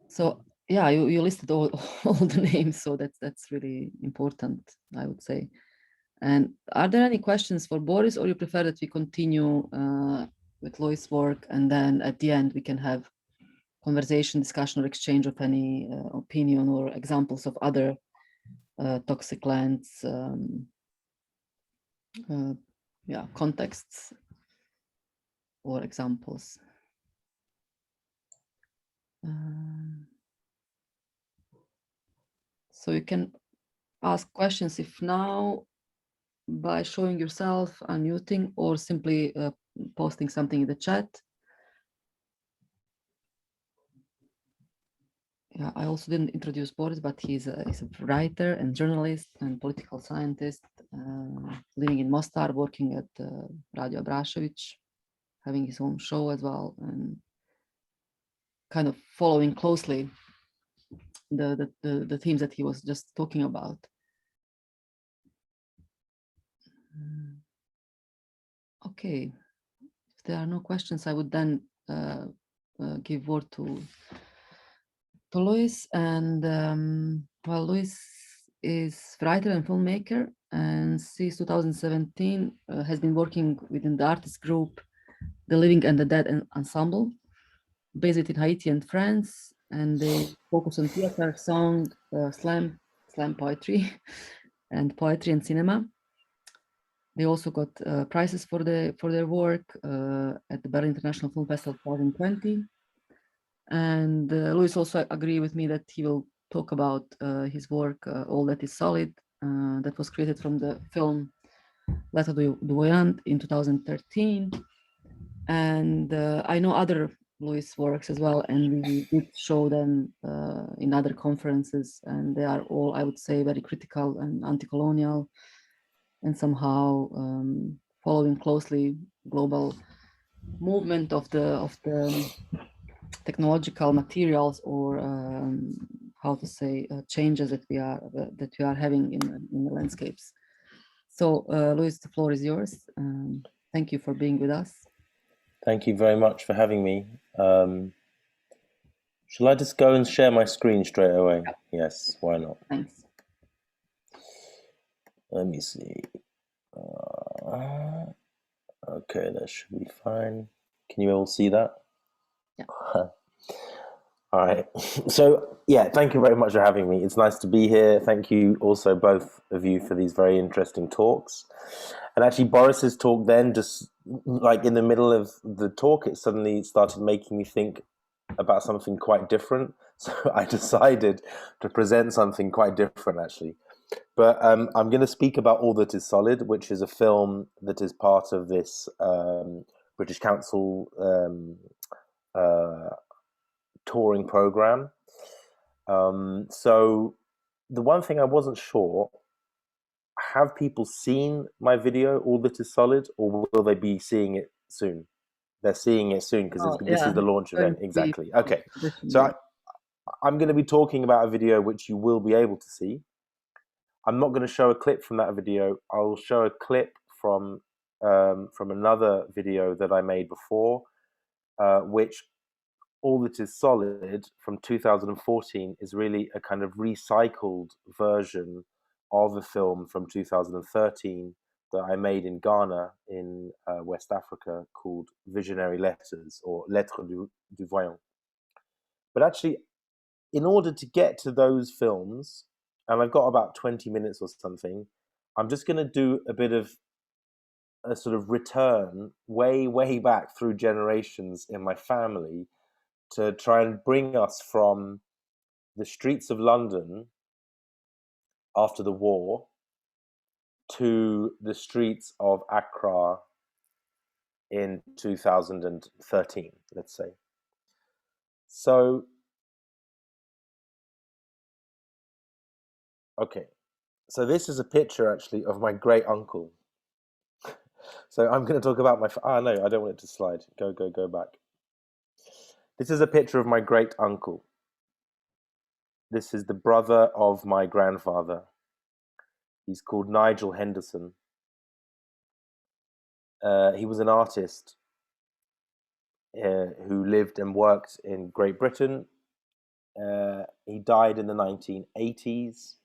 So yeah, you listed all the names, so that's really important, I would say. And are there any questions for Boris, or you prefer that we continue with Lois' work, and then at the end we can have conversation, discussion, or exchange of any opinion or examples of other toxic lands, yeah, contexts or examples. So you can ask questions if now by showing yourself, unmuting, or simply posting something in the chat. Yeah, I also didn't introduce Boris, but he's a writer and journalist and political scientist, living in Mostar, working at Radio Abrašević, having his own show as well, and kind of following closely the themes that he was just talking about. Okay, if there are no questions, I would then give word to Lois. And well, Lois is writer and filmmaker, and since 2017 has been working within the artist group The Living and the Dead Ensemble, based in Haiti and France, and they focus on theater, song, slam poetry, and poetry and cinema. They also got prizes for their work at the Berlin International Film Festival 2020. And Louis also agreed with me that he will talk about his work, All That Is Solid, that was created from the film Letter du Voyant in 2013. And I know other Louis works as well, and we did show them in other conferences, and they are all, I would say, very critical and anti-colonial, and somehow following closely global movement of the technological materials, or how to say, changes that we are having in the landscapes. So Louis, the floor is yours. Thank you for being with us. Thank you very much for having me. Shall I just go and share my screen straight away? Yeah. Yes, why not? Thanks. Let me see. Okay, that should be fine. Can you all see that? Yeah. All right. So, yeah, thank you very much for having me. It's nice to be here. Thank you also, both of you, for these very interesting talks. And actually, Boris's talk then, just like in the middle of the talk, it suddenly started making me think about something quite different. So I decided to present something quite different, actually. But I'm going to speak about All That Is Solid, which is a film that is part of this British Council touring program. So the one thing I wasn't sure, have people seen my video, All That Is Solid, or will they be seeing it soon? They're seeing it soon because this is the launch event. Exactly. Okay. So I'm going to be talking about a video which you will be able to see. I'm not going to show a clip from that video. I'll show a clip from another video that I made before, which All That Is Solid from 2014 is really a kind of recycled version of a film from 2013 that I made in Ghana in West Africa called Visionary Letters, or Lettres du Voyant. But actually, in order to get to those films, and I've got about 20 minutes or something, I'm just going to do a bit of a sort of return way back through generations in my family to try and bring us from the streets of London after the war to the streets of Accra in 2013, let's say. So, okay. So this is a picture actually of my great uncle. So I'm going to talk about no, I don't want it to slide. Go back. This is a picture of my great uncle. This is the brother of my grandfather. He's called Nigel Henderson. He was an artist who lived and worked in Great Britain. He died in the 1980s,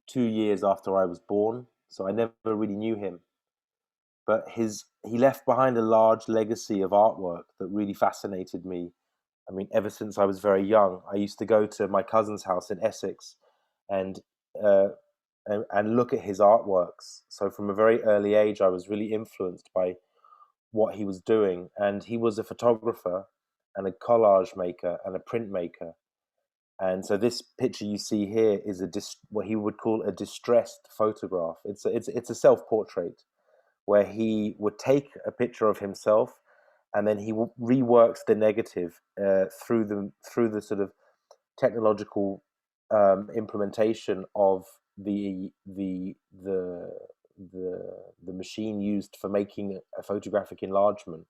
2 years after I was born, so I never really knew him. But he left behind a large legacy of artwork that really fascinated me. I mean, ever since I was very young, I used to go to my cousin's house in Essex and look at his artworks. So from a very early age, I was really influenced by what he was doing. And he was a photographer and a collage maker and a printmaker. And so this picture you see here is what he would call a distressed photograph. It's a self-portrait where he would take a picture of himself and then he reworks the negative through the sort of technological implementation of the machine used for making a photographic enlargement.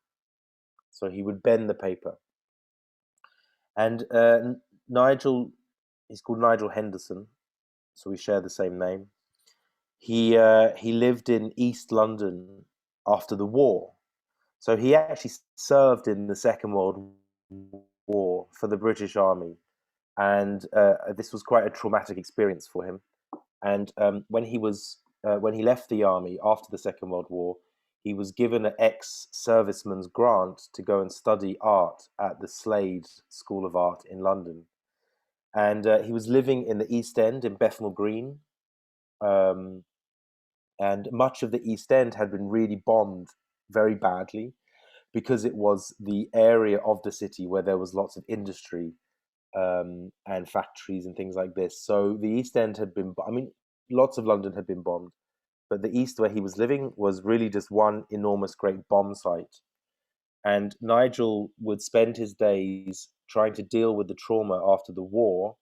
So he would bend the paper. And Nigel, he's called Nigel Henderson, so we share the same name. He lived in East London after the war. So he actually served in the Second World War for the British Army. And this was quite a traumatic experience for him. And when he left the army after the Second World War, he was given an ex-serviceman's grant to go and study art at the Slade School of Art in London. And he was living in the East End in Bethnal Green. And much of the East End had been really bombed very badly because it was the area of the city where there was lots of industry and factories and things like this. So the East End had been, lots of London had been bombed, but the East where he was living was really just one enormous great bomb site. And Nigel would spend his days trying to deal with the trauma after the war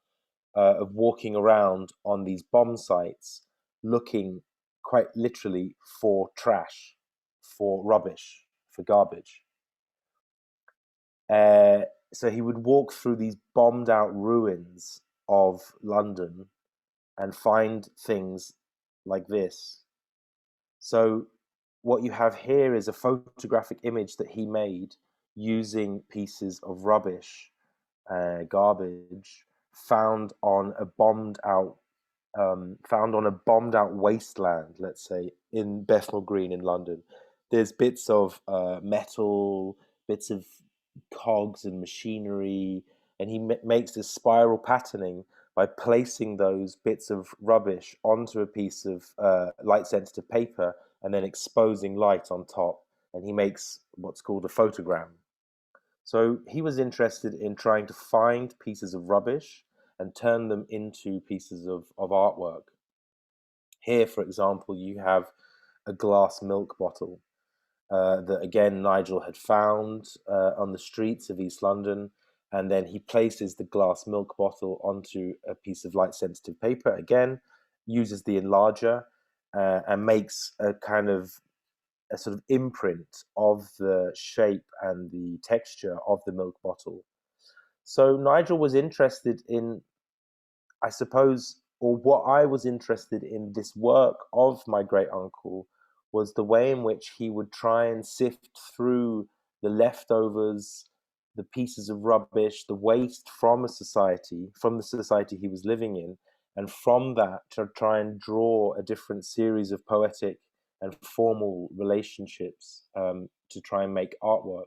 of walking around on these bomb sites, looking quite literally for trash, for rubbish, for garbage. So he would walk through these bombed out ruins of London and find things like this. So what you have here is a photographic image that he made using pieces of rubbish, garbage, found on a bombed out found on a bombed out wasteland, let's say, in Bethnal Green in London. There's bits of metal, bits of cogs and machinery, and he makes this spiral patterning by placing those bits of rubbish onto a piece of light-sensitive paper and then exposing light on top, and he makes what's called a photogram. So he was interested in trying to find pieces of rubbish and turn them into pieces of artwork. Here, for example, you have a glass milk bottle that, again, Nigel had found on the streets of East London, and then he places the glass milk bottle onto a piece of light-sensitive paper, again, uses the enlarger, and makes a kind of a sort of imprint of the shape and the texture of the milk bottle. So Nigel was interested in, I suppose, or what I was interested in this work of my great uncle was the way in which he would try and sift through the leftovers, the pieces of rubbish, the waste from a society, from the society he was living in, and from that to try and draw a different series of poetic and formal relationships to try and make artwork.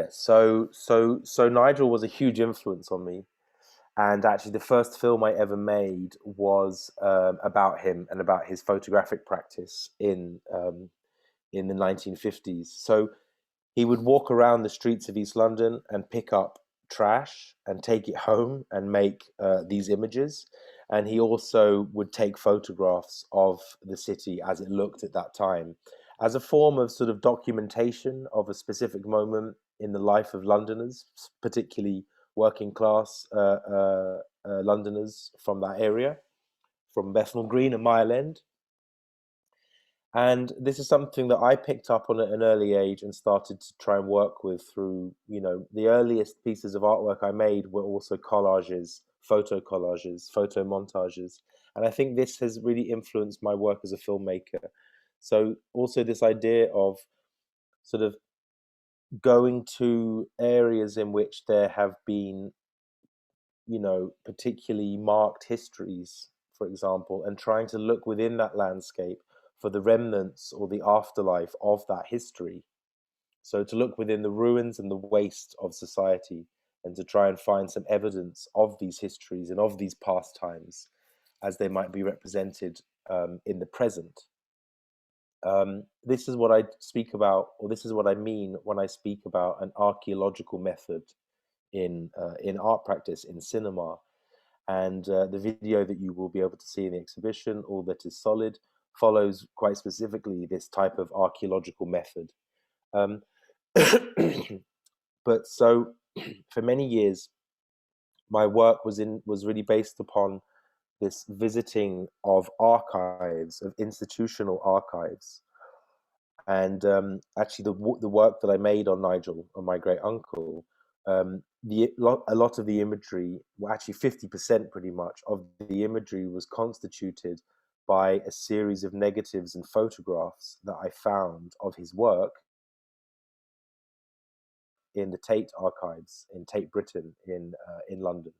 So Nigel was a huge influence on me, and actually the first film I ever made was about him and about his photographic practice in the 1950s. So he would walk around the streets of East London and pick up trash and take it home and make these images. And he also would take photographs of the city as it looked at that time, as a form of sort of documentation of a specific moment in the life of Londoners, particularly working class Londoners from that area, from Bethnal Green and Mile End. And this is something that I picked up on at an early age and started to try and work with through, the earliest pieces of artwork I made were also collages, photo montages. And I think this has really influenced my work as a filmmaker. So also this idea of sort of going to areas in which there have been, particularly marked histories, for example, and trying to look within that landscape for the remnants or the afterlife of that history. So to look within the ruins and the waste of society and to try and find some evidence of these histories and of these past times as they might be represented in the present. This is what I speak about, or this is what I mean when I speak about an archaeological method in art practice, in cinema. And the video that you will be able to see in the exhibition, All That Is Solid, follows quite specifically this type of archaeological method. But so for many years, my work was really based upon this visiting of archives, of institutional archives. And actually the work that I made on Nigel, on my great uncle, a lot of the imagery, well, actually 50% pretty much of the imagery was constituted by a series of negatives and photographs that I found of his work in the Tate archives in Tate Britain in London.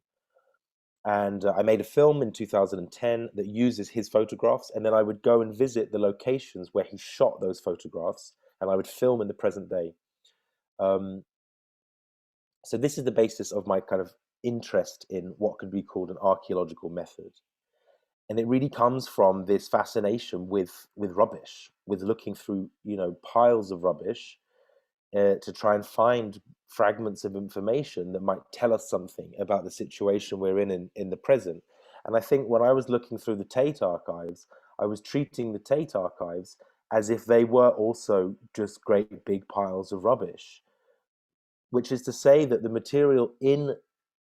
And I made a film in 2010 that uses his photographs, and then I would go and visit the locations where he shot those photographs, and I would film in the present day. So this is the basis of my kind of interest in what could be called an archaeological method. And it really comes from this fascination with rubbish, with looking through, piles of rubbish to try and find fragments of information that might tell us something about the situation we're in the present. And I think when I was looking through the Tate archives, I was treating the Tate archives as if they were also just great big piles of rubbish, which is to say that the material in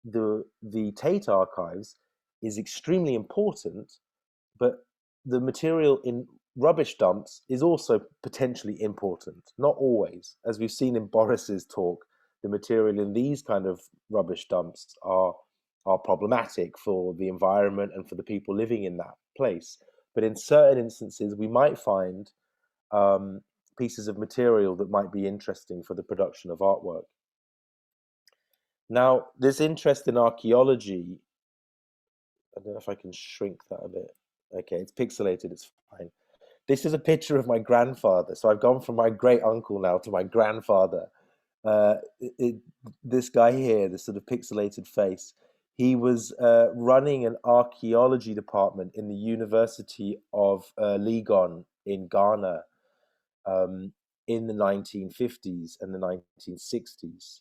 the Tate archives is extremely important, but the material in rubbish dumps is also potentially important, not always. As we've seen in Boris's talk, the material in these kind of rubbish dumps are problematic for the environment and for the people living in that place. But in certain instances, we might find pieces of material that might be interesting for the production of artwork. Now, this interest in archaeology I don't know if I can shrink that a bit. Okay, it's pixelated, it's fine. This is a picture of my grandfather. So I've gone from my great uncle now to my grandfather. This guy here, this sort of pixelated face, he was running an archaeology department in the University of Legon in Ghana in the 1950s and the 1960s.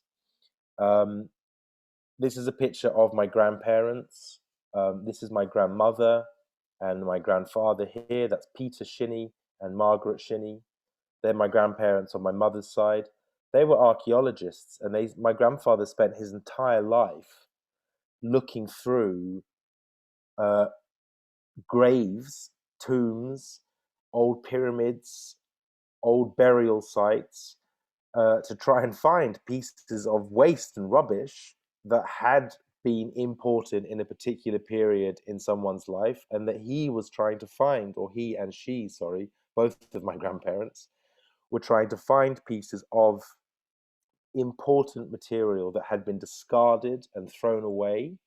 This is a picture of my grandparents. This is my grandmother and my grandfather here. That's Peter Shinney and Margaret Shinney. They're my grandparents on my mother's side. They were archaeologists, and my grandfather spent his entire life looking through graves, tombs, old pyramids, old burial sites, to try and find pieces of waste and rubbish that had been imported in a particular period in someone's life, and that he was trying to find, or he and she, sorry, both of my grandparents, were trying to find pieces of important material that had been discarded and thrown away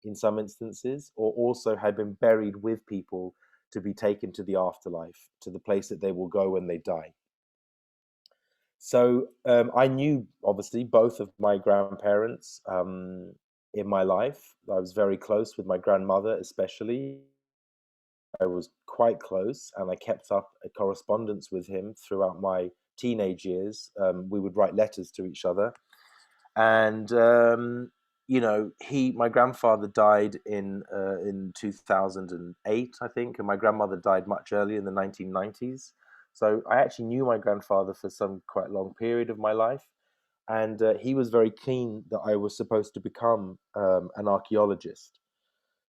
in some instances, or also had been buried with people to be taken to the afterlife, to the place that they will go when they die. So I knew, obviously, both of my grandparents in my life. I was very close with my grandmother, especially. I was quite close, and I kept up a correspondence with him throughout my teenage years. We would write letters to each other, and you know, my grandfather died in 2008, I think, and my grandmother died much earlier in the 1990s. So I actually knew my grandfather for some quite long period of my life, and he was very keen that I was supposed to become an archaeologist.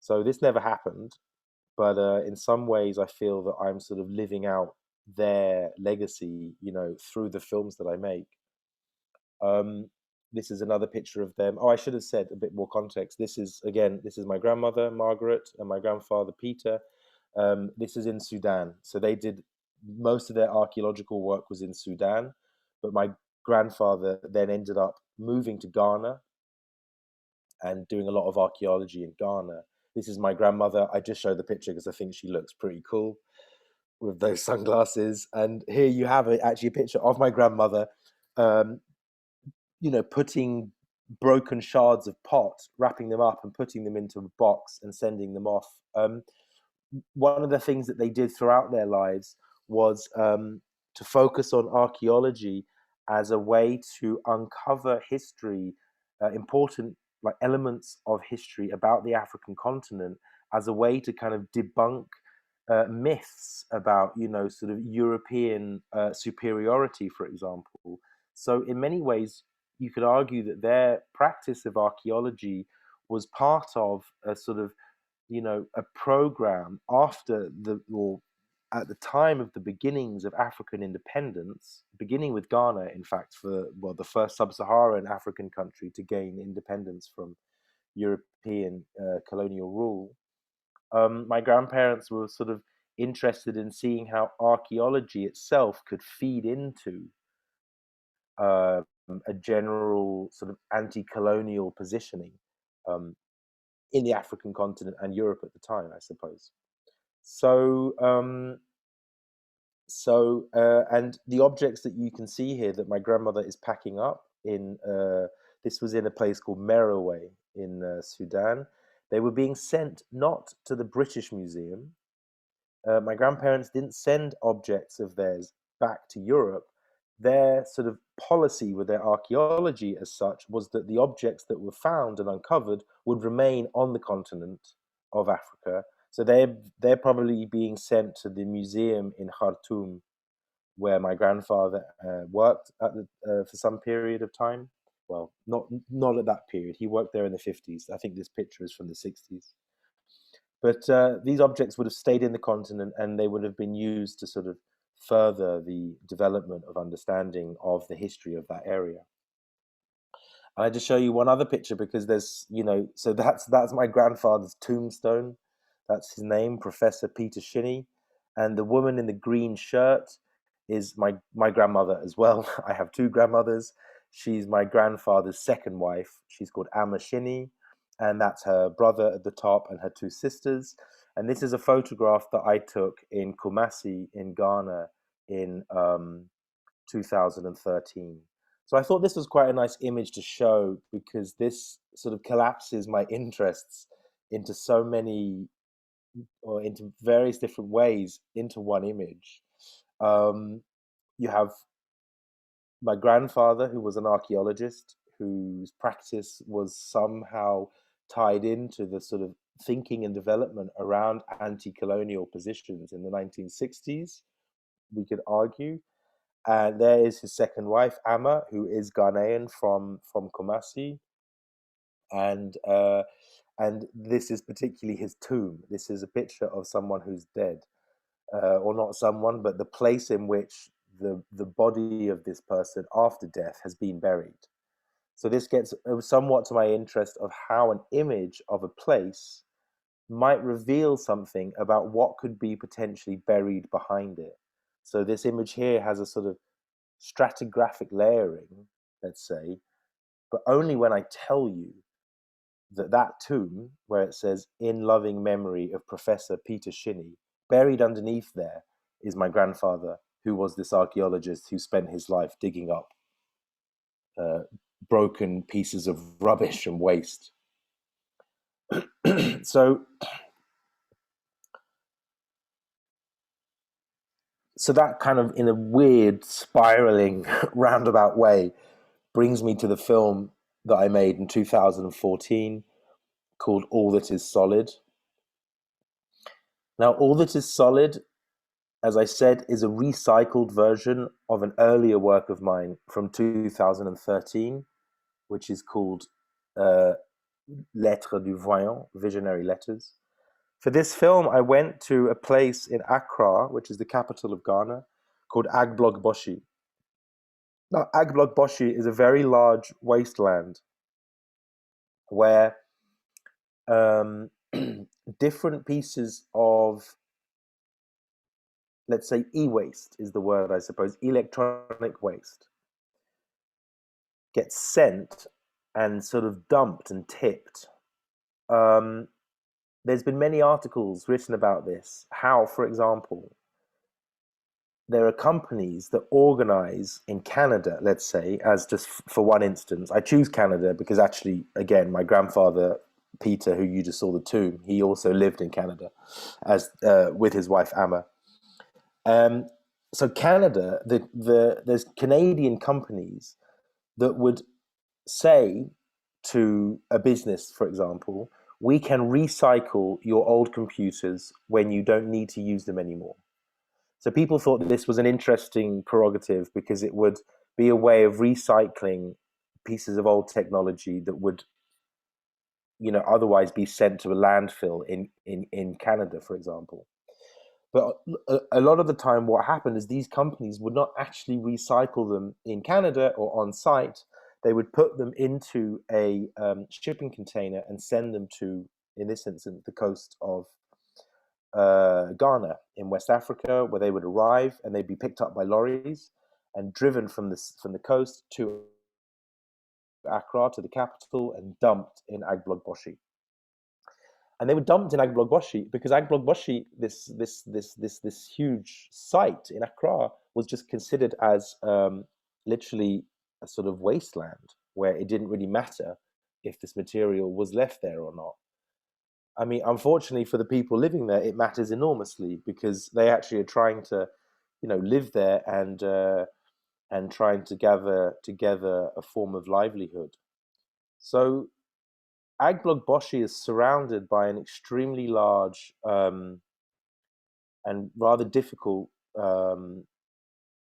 So this never happened. But in some ways, I feel that I'm sort of living out their legacy, you know, through the films that I make. This is another picture of them. Oh, I should have said a bit more context. This is my grandmother, Margaret, and my grandfather, Peter. This is in Sudan. So they did most of their archaeological work was in Sudan, but my grandfather then ended up moving to Ghana and doing a lot of archaeology in Ghana. This is my grandmother. I just showed the picture because I think she looks pretty cool with those sunglasses. And here you have actually a picture of my grandmother, you know, putting broken shards of pot, wrapping them up and putting them into a box and sending them off. One of the things that they did throughout their lives was to focus on archaeology as a way to uncover history, important like elements of history about the African continent, as a way to kind of debunk myths about, you know, sort of European superiority, for example. So in many ways, you could argue that their practice of archaeology was part of a sort of, you know, a program after or at the time of the beginnings of African independence, beginning with Ghana, in fact, for the first sub-Saharan African country to gain independence from European colonial rule. My grandparents were sort of interested in seeing how archaeology itself could feed into a general sort of anti-colonial positioning in the African continent and Europe at the time, I suppose. So, and the objects that you can see here that my grandmother is packing up in, this was in a place called Merowe in Sudan. They were being sent not to the British Museum. My grandparents didn't send objects of theirs back to Europe. Their sort of policy with their archaeology as such was that the objects that were found and uncovered would remain on the continent of Africa. So they're probably being sent to the museum in Khartoum, where my grandfather worked for some period of time. Well, not at that period. He worked there in the 50s. I think this picture is from the 60s. But these objects would have stayed in the continent, and they would have been used to sort of further the development of understanding of the history of that area. I just show you one other picture because there's, you know, so that's my grandfather's tombstone. That's his name, Professor Peter Shinney. And the woman in the green shirt is my grandmother as well. I have two grandmothers. She's my grandfather's second wife. She's called Amma Shinney. and that's her brother at the top and her two sisters. And this is a photograph that I took in Kumasi in Ghana in 2013. So I thought this was quite a nice image to show, because this sort of collapses my interests into so many, or into various different ways, into one image. You have my grandfather, who was an archaeologist, whose practice was somehow tied into the sort of thinking and development around anti-colonial positions in the 1960s, we could argue. And there is his second wife, Amma, who is Ghanaian from Kumasi. And this is particularly his tomb. This is a picture of someone who's dead, or not someone, but the place in which the body of this person after death has been buried. So this gets somewhat to my interest of how an image of a place might reveal something about what could be potentially buried behind it. So this image here has a sort of stratigraphic layering, let's say, but only when I tell you that tomb, where it says, "In loving memory of Professor Peter Shinney," buried underneath there is my grandfather, who was this archaeologist who spent his life digging up broken pieces of rubbish and waste. So that kind of, in a weird, spiraling, roundabout way, brings me to the film that I made in 2014 called All That Is Solid. Now, All That Is Solid, as I said, is a recycled version of an earlier work of mine from 2013, which is called Lettres du Voyant, Visionary Letters. For this film, I went to a place in Accra, which is the capital of Ghana, called Agblogboshi. Now, Agblogboshi is a very large wasteland where different pieces of, let's say, e-waste is the word, I suppose, electronic waste, gets sent and sort of dumped and tipped. There's been many articles written about this, how, for example, there are companies that organize in Canada, let's say, as just for one instance. I choose Canada because actually, again, my grandfather, Peter, who you just saw the tomb, he also lived in Canada as with his wife, Amma. So Canada, there's Canadian companies that would say to a business, for example, we can recycle your old computers when you don't need to use them anymore. So people thought that this was an interesting prerogative because it would be a way of recycling pieces of old technology that would, otherwise be sent to a landfill in Canada, for example. But a lot of the time what happened is these companies would not actually recycle them in Canada or on site. They would put them into a shipping container and send them to, in this instance, the coast of Ghana in West Africa, where they would arrive and they'd be picked up by lorries and driven from the coast to Accra, to the capital, and dumped in Agblogboshi. And they were dumped in Agblogboshi because Agblogboshi, this huge site in Accra, was just considered as literally a sort of wasteland where it didn't really matter if this material was left there or not. I mean, unfortunately for the people living there, it matters enormously because they actually are trying to, live there and trying to gather together a form of livelihood. So Agblogboshi is surrounded by an extremely large and rather difficult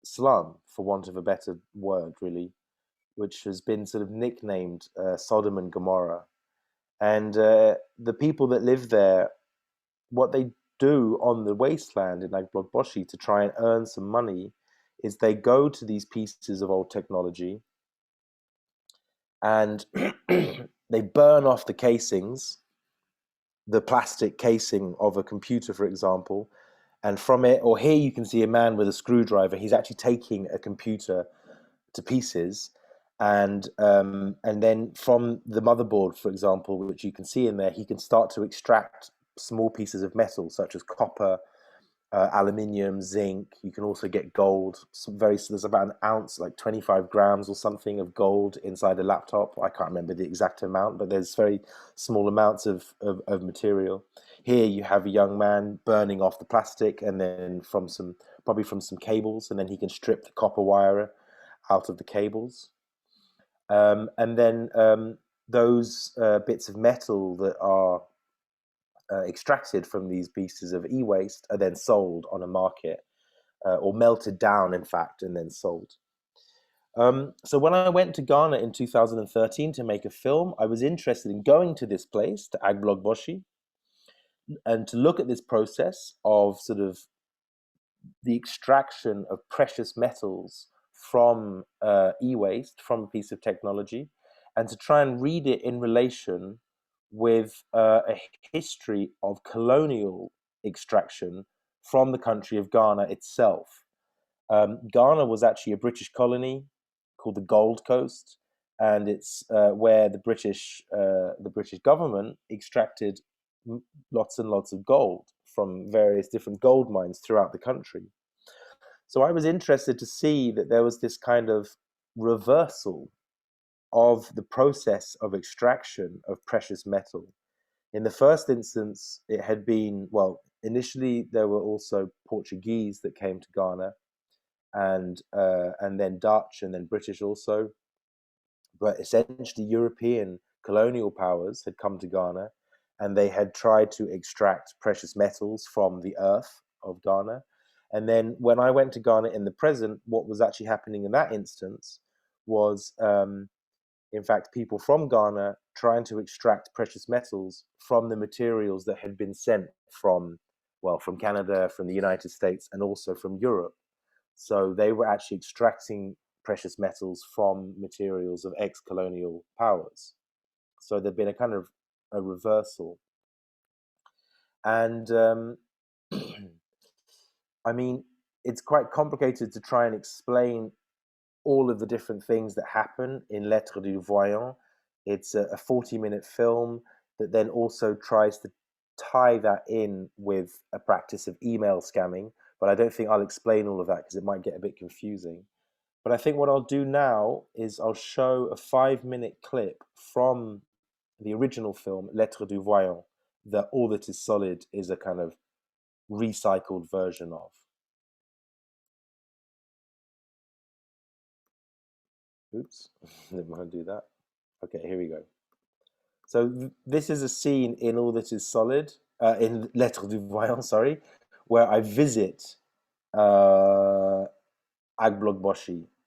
slum, for want of a better word, really, which has been sort of nicknamed Sodom and Gomorrah. And the people that live there, what they do on the wasteland in Agblogboshi to try and earn some money is they go to these pieces of old technology and they burn off the casings, the plastic casing of a computer, for example, and from it, or here you can see a man with a screwdriver, he's actually taking a computer to pieces, And then from the motherboard, for example, which you can see in there, he can start to extract small pieces of metal such as copper, aluminium, zinc. You can also get gold. There's about an ounce, like 25 grams or something of gold inside a laptop. I can't remember the exact amount, but there's very small amounts of material. Here you have a young man burning off the plastic, and then probably from some cables, and then he can strip the copper wire out of the cables. And then those bits of metal that are extracted from these pieces of e-waste are then sold on a market, or melted down, in fact, and then sold. So when I went to Ghana in 2013 to make a film, I was interested in going to this place, to Agblogboshi, and to look at this process of sort of the extraction of precious metals from e-waste, from a piece of technology, and to try and read it in relation with a history of colonial extraction from the country of Ghana itself. Ghana was actually a British colony called the Gold Coast, and it's where the British government extracted lots and lots of gold from various different gold mines throughout the country. So I was interested to see that there was this kind of reversal of the process of extraction of precious metal. In the first instance, it had been, well, initially there were also Portuguese that came to Ghana, and then Dutch, and then British also. But essentially European colonial powers had come to Ghana, and they had tried to extract precious metals from the earth of Ghana. And then when I went to Ghana in the present, what was actually happening in that instance was, in fact, people from Ghana trying to extract precious metals from the materials that had been sent from Canada, from the United States, and also from Europe. So they were actually extracting precious metals from materials of ex-colonial powers. So there'd been a kind of a reversal. And I mean, it's quite complicated to try and explain all of the different things that happen in Lettres du Voyant. It's a 40-minute film that then also tries to tie that in with a practice of email scamming, but I don't think I'll explain all of that because it might get a bit confusing. But I think what I'll do now is I'll show a 5-minute clip from the original film, Lettres du Voyant, that All That Is Solid is a kind of recycled version of. Oops, didn't want to do that. Okay, here we go. So this is a scene in All That Is Solid, in Lettres du Voyant, sorry, where I visit Agblogboshi,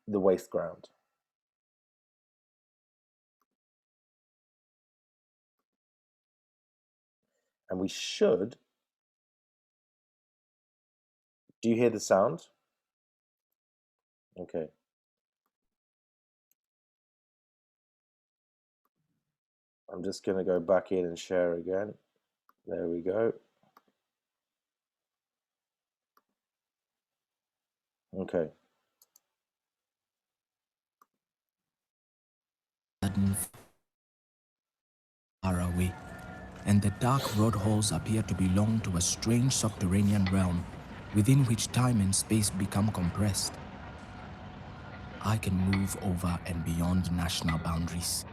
the waste ground. And we should... Do you hear the sound? Okay. I'm just going to go back in and share again. There we go. Okay. Far away, and the dark road halls appear to belong to a strange subterranean realm within which time and space become compressed. I can move over and beyond national boundaries,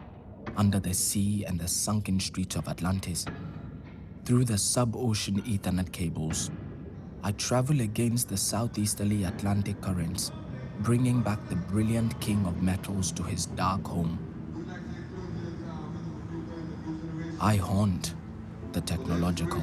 under the sea and the sunken streets of Atlantis. Through the sub-ocean Ethernet cables, I travel against the southeasterly Atlantic currents, bringing back the brilliant king of metals to his dark home. I haunt the technological.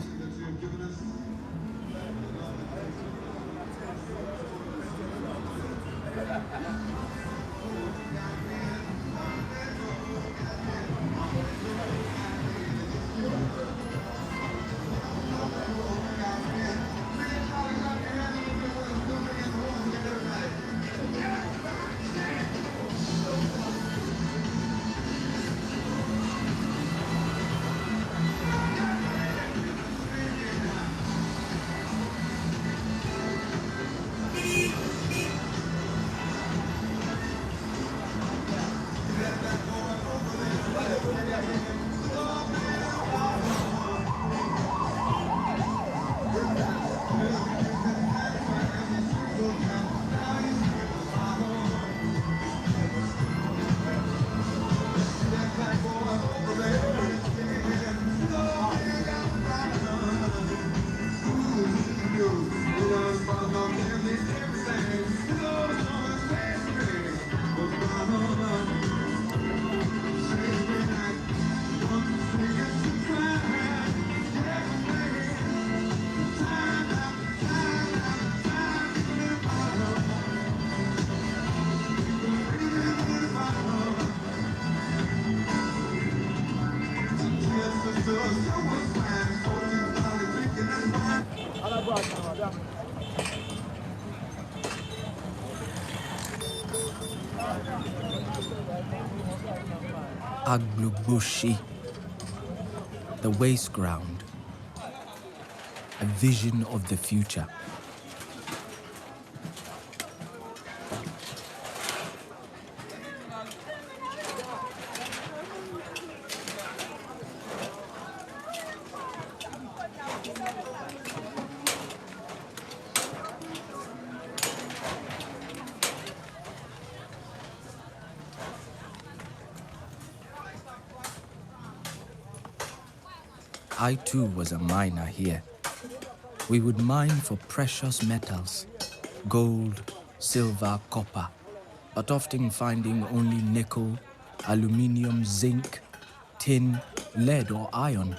Agblubushi, the waste ground, a vision of the future. I too was a miner here. We would mine for precious metals, gold, silver, copper, but often finding only nickel, aluminium, zinc, tin, lead or iron.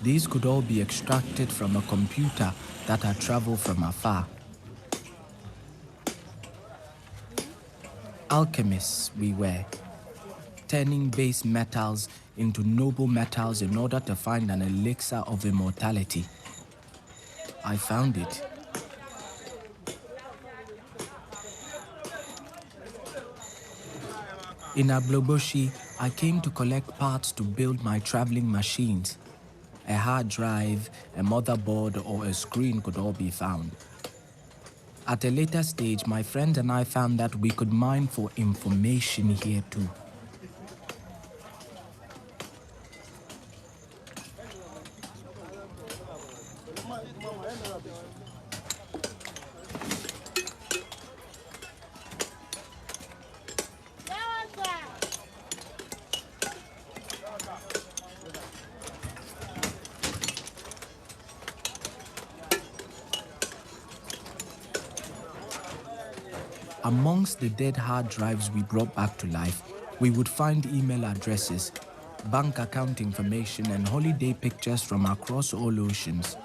These could all be extracted from a computer that had traveled from afar. Alchemists we were, turning base metals into noble metals in order to find an elixir of immortality. I found it. In Agbogbloshie, I came to collect parts to build my traveling machines. A hard drive, a motherboard, or a screen could all be found. At a later stage, my friend and I found that we could mine for information here too. Amongst the dead hard drives we brought back to life, we would find email addresses, bank account information, and holiday pictures from across all oceans.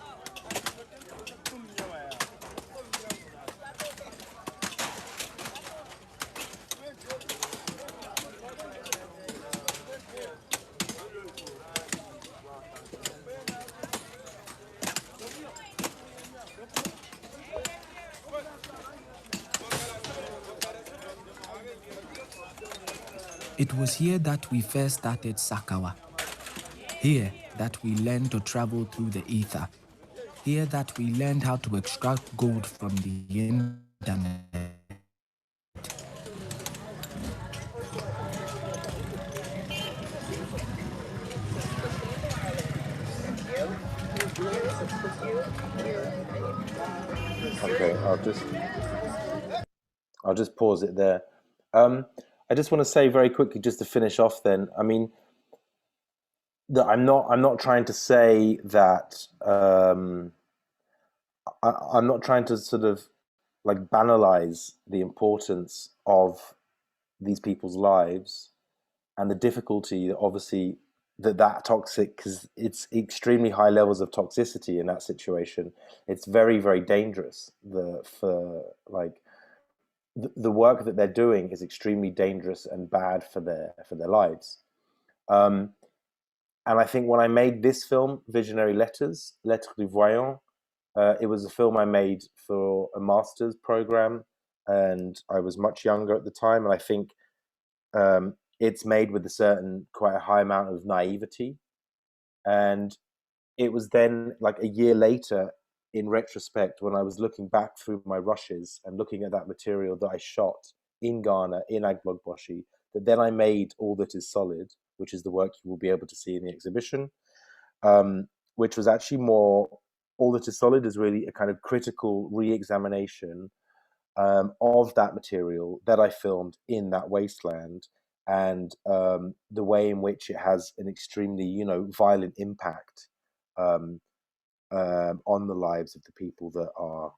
It was here that we first started Sakawa. Here that we learned to travel through the ether. Here that we learned how to extract gold from the internet. Okay, I'll just pause it there. I just want to say very quickly, just to finish off then, I mean, that I'm not trying to say that I'm not trying to sort of like banalize the importance of these people's lives and the difficulty, obviously, that toxic, because it's extremely high levels of toxicity in that situation. It's very, very dangerous. The work that they're doing is extremely dangerous and bad for their lives. And I think when I made this film, Visionary Letters, Lettres du Voyant, it was a film I made for a master's program, and I was much younger at the time. And I think it's made with quite a high amount of naivety. And it was then like a year later, in retrospect, when I was looking back through my rushes and looking at that material that I shot in Ghana, in Agbogbloshie, that then I made All That Is Solid, which is the work you will be able to see in the exhibition, which was actually more, All That Is Solid is really a kind of critical re-examination of that material that I filmed in that wasteland, and the way in which it has an extremely, violent impact on the lives of the people that are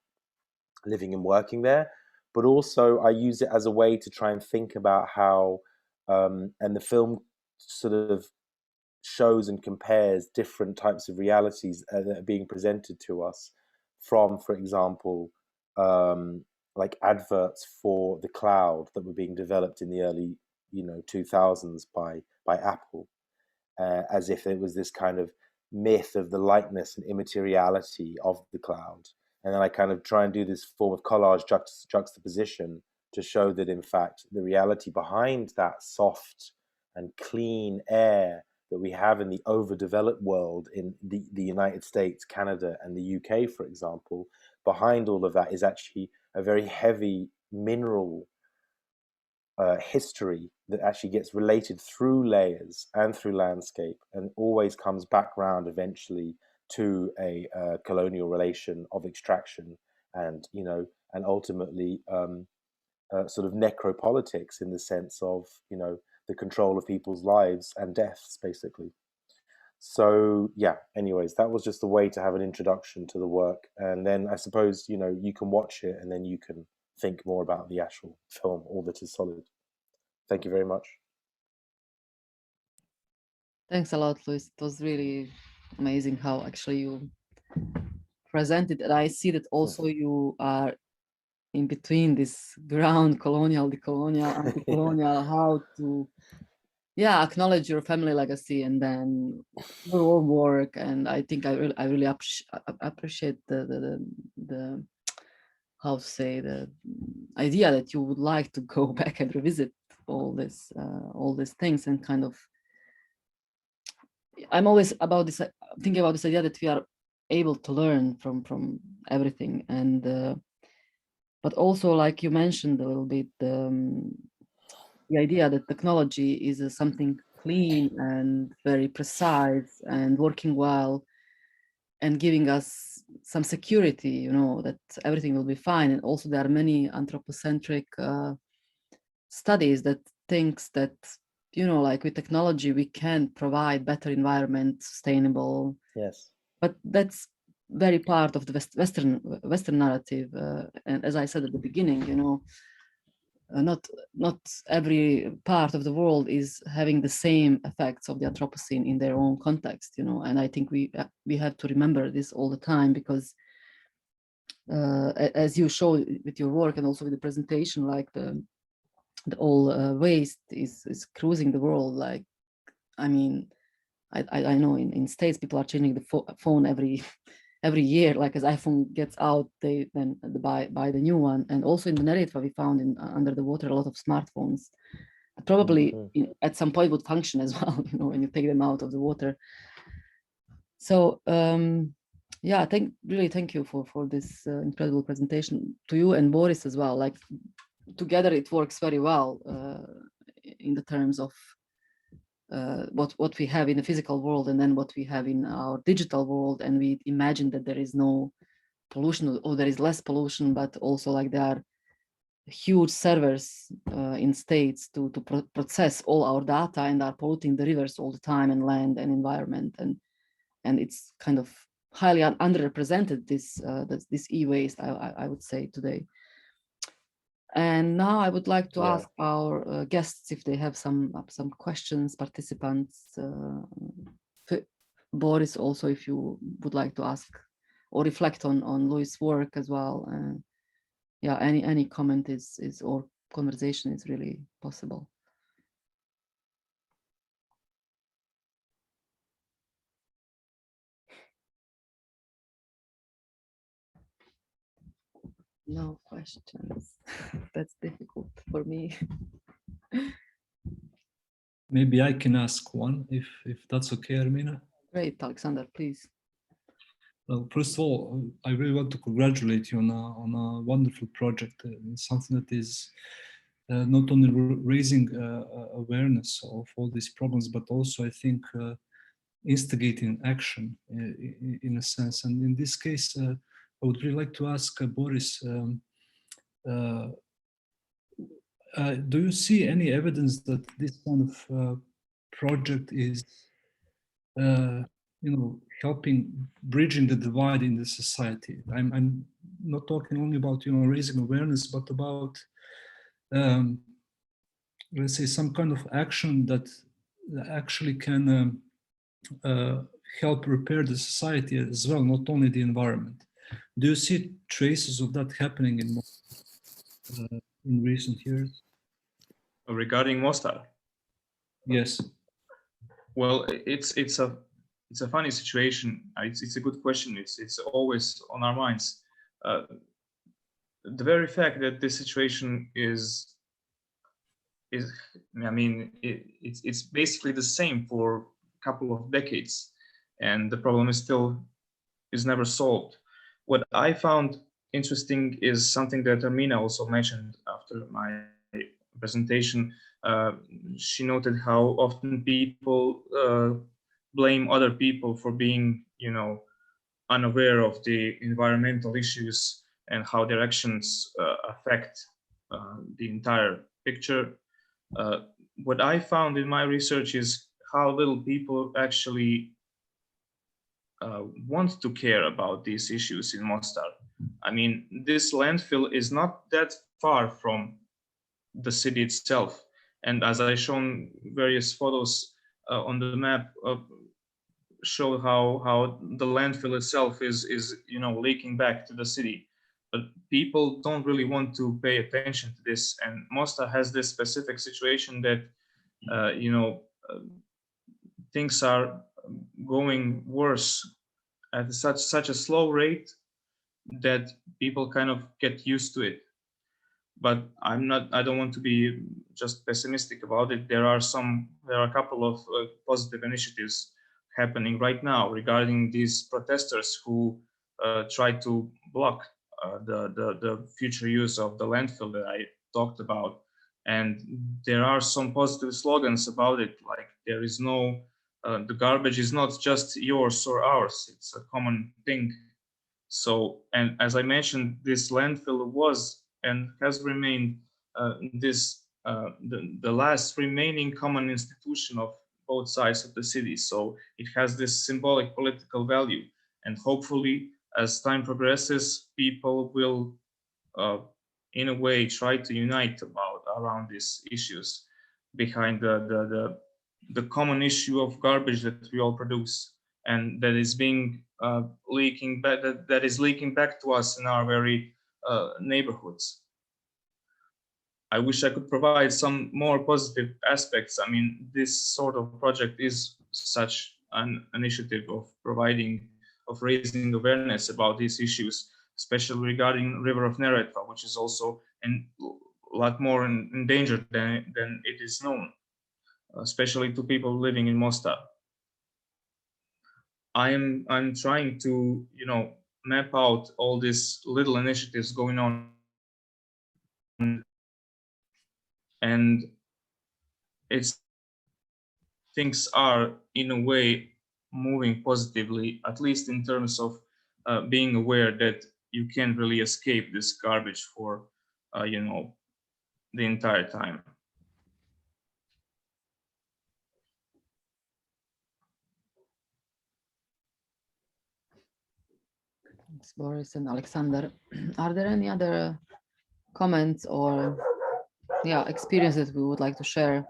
living and working there. But also I use it as a way to try and think about how, and the film sort of shows and compares different types of realities that are being presented to us from, for example, like adverts for the cloud that were being developed in the early 2000s by Apple, as if it was this kind of myth of the lightness and immateriality of the cloud. And then I kind of try and do this form of collage juxtaposition to show that, in fact, the reality behind that soft and clean air that we have in the overdeveloped world in the United States, Canada, and the UK, for example, behind all of that is actually a very heavy mineral history that actually gets related through layers and through landscape, and always comes back round eventually to a colonial relation of extraction, and and ultimately sort of necropolitics, in the sense of the control of people's lives and deaths, basically. So yeah, anyways, that was just a way to have an introduction to the work, and then I suppose you can watch it and then you can think more about the actual film, All That Is Solid. Thank you very much. Thanks a lot, Luis. It was really amazing how actually you presented, and I see that also you are in between this ground, colonial, decolonial, anti-colonial, how to acknowledge your family legacy and then your own work. And I think I really appreciate the how to say, the idea that you would like to go back and revisit all these things, and kind of, I'm always about this, thinking about this idea that we are able to learn from everything, and but also, like you mentioned a little bit, the idea that technology is something clean and very precise and working well and giving us some security, that everything will be fine. And also there are many anthropocentric studies that thinks that, like with technology, we can provide better environment, sustainable. Yes. But that's very part of the Western narrative. And as I said at the beginning, not every part of the world is having the same effects of the Anthropocene in their own context, and I think we have to remember this all the time, because as you show with your work and also with the presentation, like the all waste is cruising the world. Like, I mean, I know in States people are changing the phone every year. Like, as iPhone gets out, they then buy the new one. And also in the narrative, we found under the water a lot of smartphones, probably at some point would function as well, when you take them out of the water. So yeah, thank you for this incredible presentation, to you and Boris as well. Like, together it works very well in the terms of what we have in the physical world and then what we have in our digital world. And we imagine that there is no pollution, or there is less pollution, but also like there are huge servers in states to process all our data, and are polluting the rivers all the time, and land and environment, and it's kind of highly underrepresented, this e-waste, I would say, today. And now I would like to ask our guests if they have some questions, participants. Boris, also, if you would like to ask or reflect on Luis' work as well. Yeah, any comment is or conversation is really possible. No questions. That's difficult for me. Maybe I can ask one, if that's okay, Armina. Great, Alexander, please. Well, first of all, I really want to congratulate you on a wonderful project. Something that is not only raising awareness of all these problems, but also, I think, instigating action in a sense. And in this case, I would really like to ask Boris, do you see any evidence that this kind of project is, helping bridging the divide in the society? I'm not talking only about raising awareness, but about let's say some kind of action that actually can help repair the society as well, not only the environment. Do you see traces of that happening in recent years? regarding Mostar. Yes. Well, it's a funny situation. It's a good question. It's always on our minds. The very fact that this situation is I mean, it's basically the same for a couple of decades, and the problem is never solved. What I found interesting is something that Armina also mentioned after my presentation. She noted how often people blame other people for being, unaware of the environmental issues and how their actions affect the entire picture. What I found in my research is how little people actually want to care about these issues in Mostar. I mean, this landfill is not that far from the city itself. And as I shown, various photos on the map show how the landfill itself is leaking back to the city. But people don't really want to pay attention to this. And Mostar has this specific situation that things are going worse at such a slow rate that people kind of get used to it. But I don't want to be just pessimistic about it. There are a couple of positive initiatives happening right now regarding these protesters who try to block the future use of the landfill that I talked about. And there are some positive slogans about it, like there is no, the garbage is not just yours or ours, it's a common thing. So, and as I mentioned, this landfill was and has remained the last remaining common institution of both sides of the city. So it has this symbolic political value, and hopefully as time progresses, people will in a way try to unite around these issues behind the common issue of garbage that we all produce and that is being leaking back, that is leaking back to us in our very neighborhoods. I wish I could provide some more positive aspects. I mean, this sort of project is such an initiative of raising awareness about these issues, especially regarding River of Neretva, which is also a lot more endangered than it is known, especially to people living in Mostar. I'm trying to map out all these little initiatives going on, and things are in a way moving positively, at least in terms of being aware that you can't really escape this garbage for the entire time. Thanks, Boris and Alexander. Are there any other comments or experiences we would like to share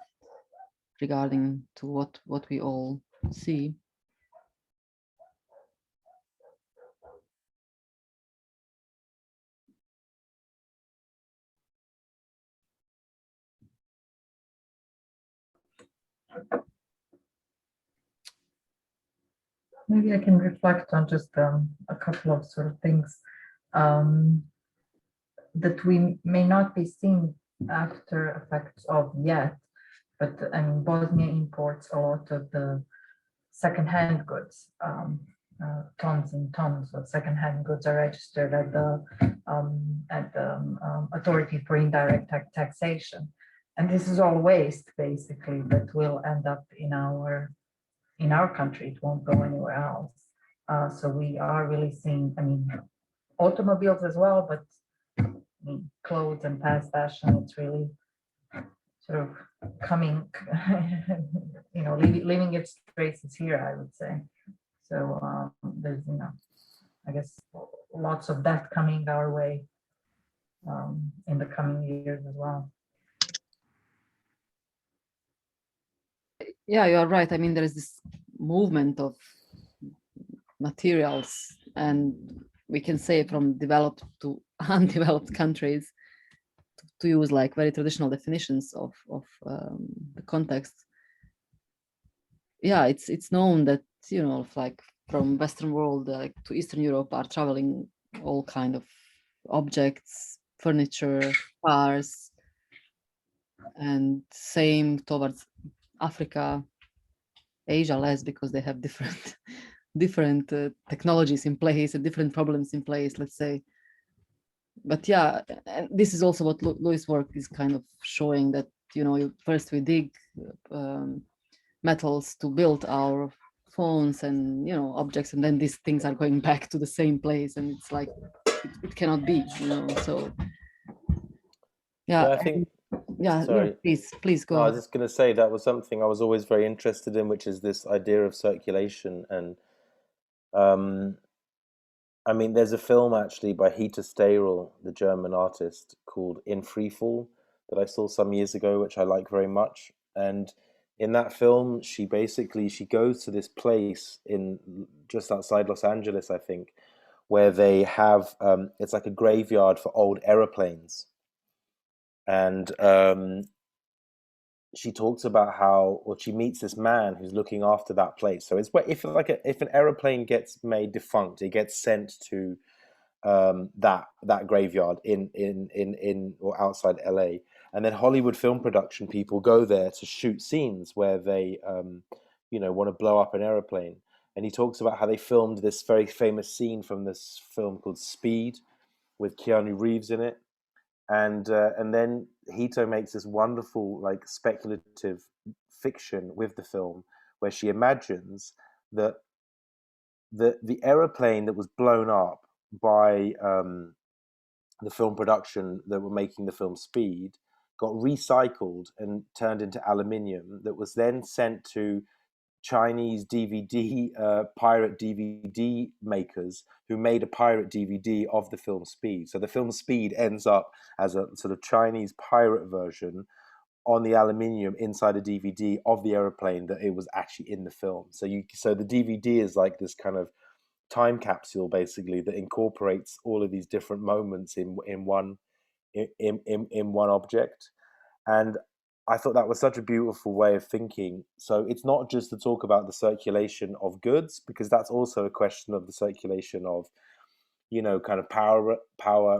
regarding to what we all see? Maybe I can reflect on just a couple of sort of things that we may not be seeing after effects of yet, but I mean, Bosnia imports a lot of the secondhand goods. Tons and tons of secondhand goods are registered at the Authority for Indirect Taxation, and this is all waste basically that will end up in our country. It won't go anywhere else. So we are really seeing, I mean, automobiles as well, but I mean, clothes and fast fashion, it's really sort of coming, leaving its traces here, I would say. So there's, I guess, lots of that coming our way in the coming years as well. Yeah, you are right. I mean, there is this movement of materials, and we can say from developed to undeveloped countries to use like very traditional definitions of the context. Yeah, it's known that, you know, like from Western world to Eastern Europe are traveling all kind of objects, furniture, cars, and same towards Africa, Asia less, because they have different technologies in place and different problems in place, let's say. But yeah, and this is also what Louis' work is kind of showing, that, you know, first we dig metals to build our phones and, you know, objects, and then these things are going back to the same place, and it's like it cannot be, you know. So yeah, I think. Yeah, Sorry. yeah, please go. No, I was just going to say that was something I was always very interested in, which is this idea of circulation. And I mean, there's a film actually by Hita Steyerl, the German artist, called In Freefall that I saw some years ago, which I like very much. And in that film, she goes to this place in just outside Los Angeles, I think, where they have it's like a graveyard for old aeroplanes. And she talks about how, or she meets this man who's looking after that place. So it's where if an aeroplane gets made defunct, it gets sent to that graveyard in or outside LA, and then Hollywood film production people go there to shoot scenes where they want to blow up an aeroplane. And he talks about how they filmed this very famous scene from this film called Speed with Keanu Reeves in it. And then Hito makes this wonderful, like, speculative fiction with the film, where she imagines that the aeroplane that was blown up by the film production that were making the film Speed got recycled and turned into aluminium, that was then sent to Chinese DVD pirate DVD makers who made a pirate DVD of the film Speed. So the film Speed ends up as a sort of Chinese pirate version on the aluminium inside a DVD of the aeroplane that it was actually in the film. So the DVD is like this kind of time capsule, basically, that incorporates all of these different moments in one object. And I thought that was such a beautiful way of thinking. So it's not just to talk about the circulation of goods, because that's also a question of the circulation of, kind of power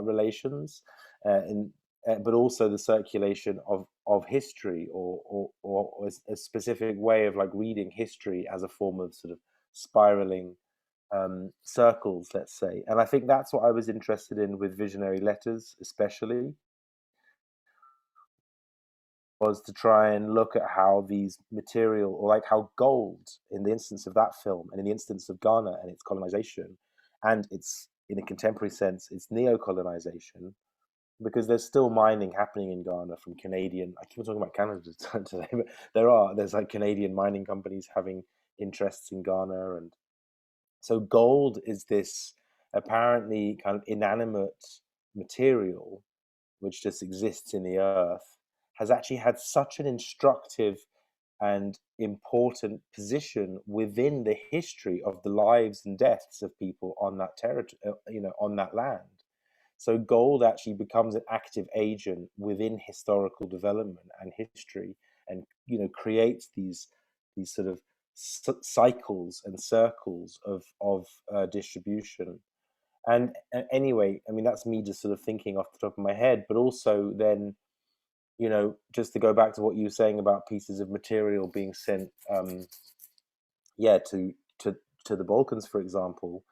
relations, but also the circulation of history, or a specific way of, like, reading history as a form of sort of spiraling circles, let's say. And I think that's what I was interested in with Visionary Letters, especially, was to try and look at how these material, or like how gold, in the instance of that film, and in the instance of Ghana and its colonization, and its, in a contemporary sense, its neo-colonization, because there's still mining happening in Ghana from Canadian, I keep on talking about Canada today, but there's like Canadian mining companies having interests in Ghana. And so gold is this apparently kind of inanimate material which just exists in the earth, has actually had such an instructive and important position within the history of the lives and deaths of people on that territory, on that land. So gold actually becomes an active agent within historical development and history, and creates these sort of cycles and circles of distribution. And anyway, I mean, that's me just sort of thinking off the top of my head, but also then, just to go back to what you were saying about pieces of material being sent, to the Balkans, for example,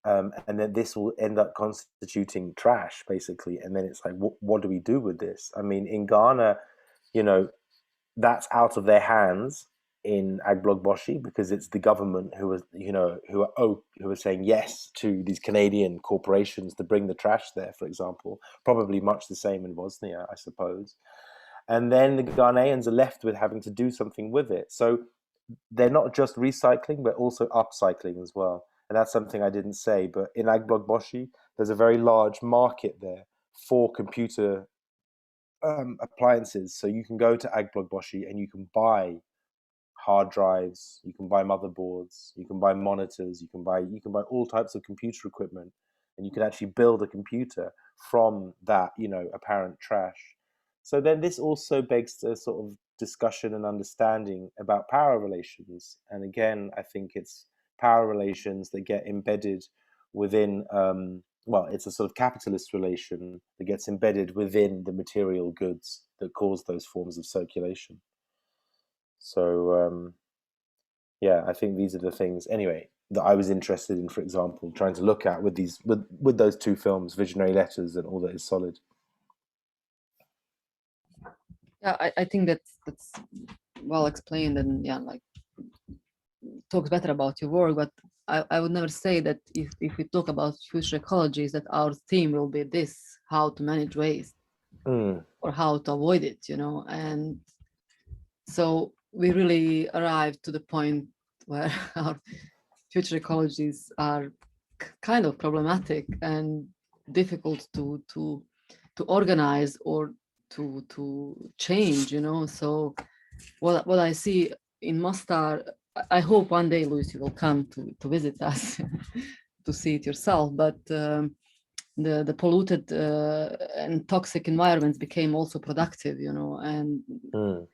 and then this will end up constituting trash, basically. And then it's like, what do we do with this? I mean, in Ghana, that's out of their hands in Agbogbloshie, because it's the government who are saying yes to these Canadian corporations to bring the trash there, for example. Probably much the same in Bosnia, I suppose. And then the Ghanaians are left with having to do something with it. So they're not just recycling, but also upcycling as well. And that's something I didn't say, but in Agbogbloshie, there's a very large market there for computer appliances. So you can go to Agbogbloshie and you can buy hard drives, you can buy motherboards, you can buy monitors, you can buy all types of computer equipment, and you can actually build a computer from that, apparent trash. So then this also begs a sort of discussion and understanding about power relations. And again, I think it's power relations that get embedded within, well, it's a sort of capitalist relation that gets embedded within the material goods that cause those forms of circulation. So, yeah, I think these are the things, anyway, that I was interested in, for example, trying to look at with those two films, Visionary Letters and All That Is Solid. Yeah, I think that's well explained, and yeah, like talks better about your work. But I would never say that if we talk about future ecologies, that our theme will be this: how to manage waste or how to avoid it, you know. And so we really arrived to the point where our future ecologies are kind of problematic and difficult to organize or to change, you know. So what I see in Mostar, I hope one day, Luis, you will come to visit us to see it yourself. But the polluted and toxic environments became also productive, you know, and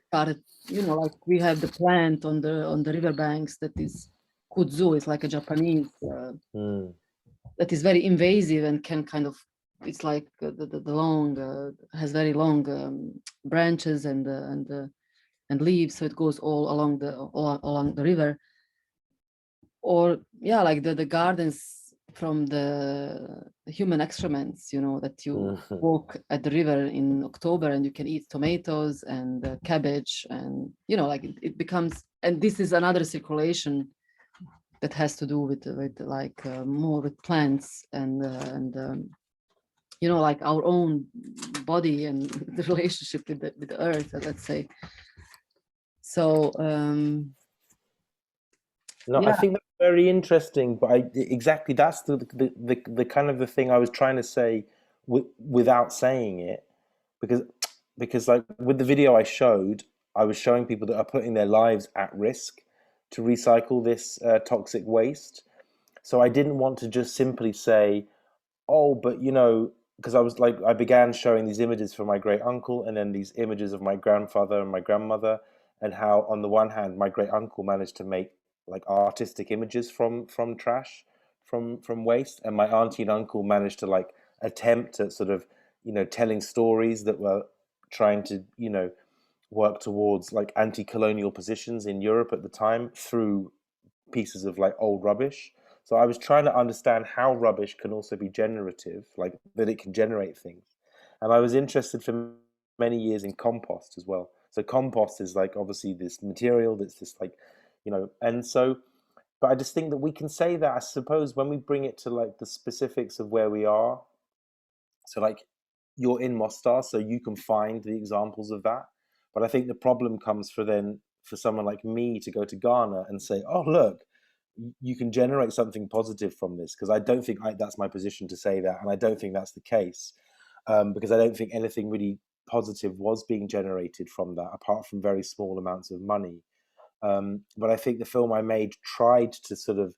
started, you know, like we have the plant on the riverbanks that is kudzu. It's like a Japanese that is very invasive and can kind of, it's like the long has very long branches and leaves, so it goes all along the river. Or yeah, like the gardens from the human excrements, you know, that you walk at the river in October and you can eat tomatoes and cabbage, and you know, like it becomes, and this is another circulation that has to do with like more with plants and you know, like our own body and the relationship with the earth, let's say. So no, yeah. I think that's very interesting, but exactly that's the kind of the thing I was trying to say without saying it, because like with the video I showed, I was showing people that are putting their lives at risk to recycle this toxic waste. So I didn't want to just simply say, oh, but you know, because I began showing these images from my great uncle and then these images of my grandfather and my grandmother, and how on the one hand my great uncle managed to make like artistic images from trash, from waste, and my auntie and uncle managed to like attempt at sort of, you know, telling stories that were trying to, you know, work towards like anti-colonial positions in Europe at the time through pieces of like old rubbish. So I was trying to understand how rubbish can also be generative, like that it can generate things. And I was interested for many years in compost as well. So compost is like obviously this material that's just like, you know, and so, but I just think that we can say that, I suppose, when we bring it to like the specifics of where we are. So like you're in Mostar, so you can find the examples of that. But I think the problem comes for someone like me to go to Ghana and say, oh, look, you can generate something positive from this, because I don't think that's my position to say that, and I don't think that's the case, because I don't think anything really positive was being generated from that, apart from very small amounts of money. But I think the film I made tried to sort of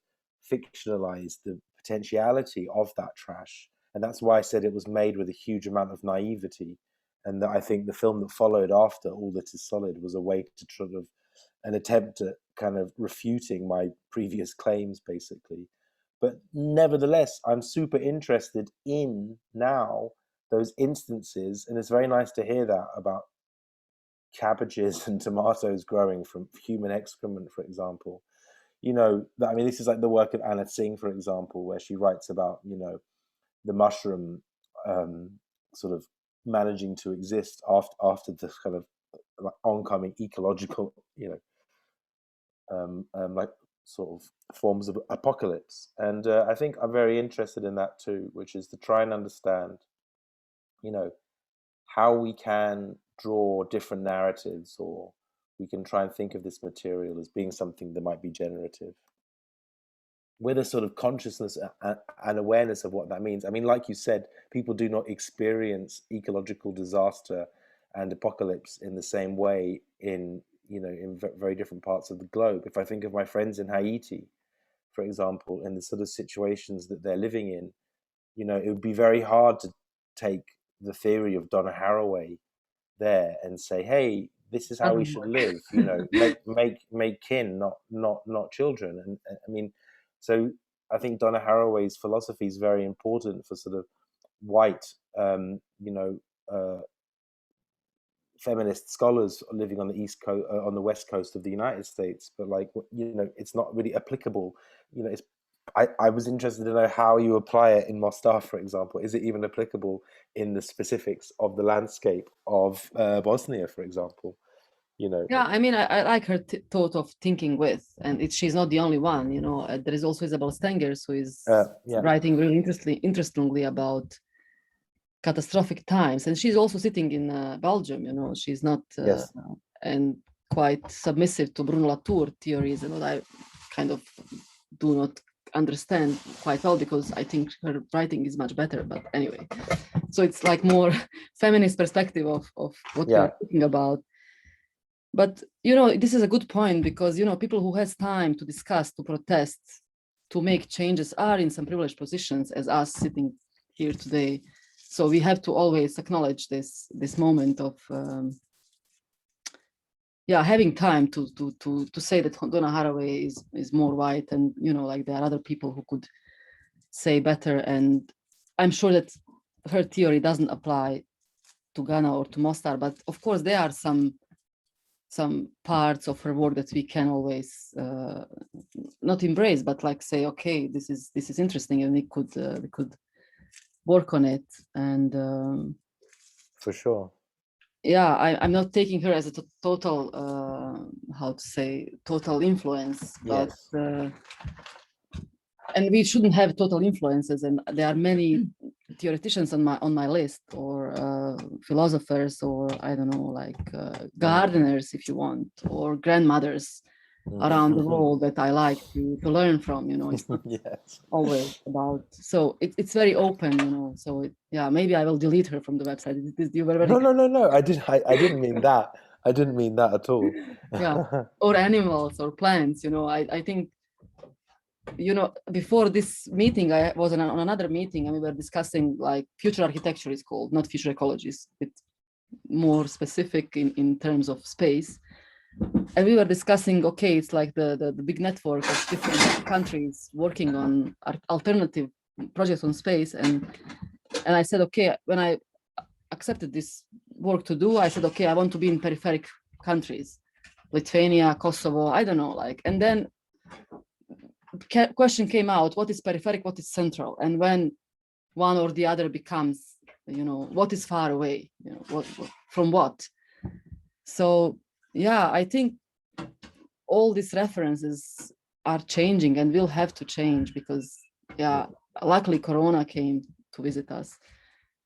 fictionalize the potentiality of that trash, and that's why I said it was made with a huge amount of naivety, and that I think the film that followed after All That Is Solid was a way to sort of an attempt at kind of refuting my previous claims, basically. But nevertheless, I'm super interested in now those instances, and it's very nice to hear that about cabbages and tomatoes growing from human excrement, for example. You know, I mean, this is like the work of Anna Singh, for example, where she writes about, you know, the mushroom sort of managing to exist after the kind of like oncoming ecological, you know, like sort of forms of apocalypse. And I think I'm very interested in that too, which is to try and understand, you know, how we can draw different narratives, or we can try and think of this material as being something that might be generative, with a sort of consciousness and awareness of what that means. I mean, like you said, people do not experience ecological disaster and apocalypse in the same way in, you know, in very different parts of the globe. If I think of my friends in Haiti, for example, and the sort of situations that they're living in, you know, it would be very hard to take the theory of Donna Haraway there and say, hey, this is how we should live, you know, make kin, not children. And I mean, so I think Donna Haraway's philosophy is very important for sort of white, you know, feminist scholars living on the East Coast, on the West Coast of the United States. But like, you know, it's not really applicable. You know, I was interested to know how you apply it in Mostar, for example. Is it even applicable in the specifics of the landscape of Bosnia, for example? You know. Yeah, I mean, I like her thought of thinking with, and she's not the only one. You know, there is also Isabel Stengers, who is writing really interestingly about catastrophic times, and she's also sitting in Belgium. You know, she's not and quite submissive to Bruno Latour theories, and what I kind of do not understand quite well, because I think her writing is much better. But anyway, so it's like more feminist perspective of what we're talking about. But, you know, this is a good point, because, you know, people who has time to discuss, to protest, to make changes are in some privileged positions, as us sitting here today. So we have to always acknowledge this moment of, having time to say that Donna Haraway is more white, and, you know, like there are other people who could say better. And I'm sure that her theory doesn't apply to Ghana or to Mostar, but of course there are some parts of her work that we can always not embrace, but like say, okay, this is interesting, and we could work on it. And for sure, I'm not taking her as a total total influence, but and we shouldn't have total influences. And there are many theoreticians on my list, or philosophers, or I don't know, like gardeners, if you want, or grandmothers around the world that I like to learn from. You know, it's not always about. So it's very open, you know. So maybe I will delete her from the website. You were very no. I didn't mean that. I didn't mean that at all. Or animals or plants. You know, I think. You know, before this meeting, I was on another meeting, and we were discussing like future architecture is called, not future ecologies. It's more specific in terms of space. And we were discussing, okay, it's like the big network of different countries working on alternative projects on space. And I said, okay, when I accepted this work to do, I said, okay, I want to be in peripheric countries, Lithuania, Kosovo, I don't know, like, and then question came out, what is peripheric, what is central? And when one or the other becomes, you know, what is far away, you know, what from what? So I think all these references are changing and will have to change, because luckily Corona came to visit us,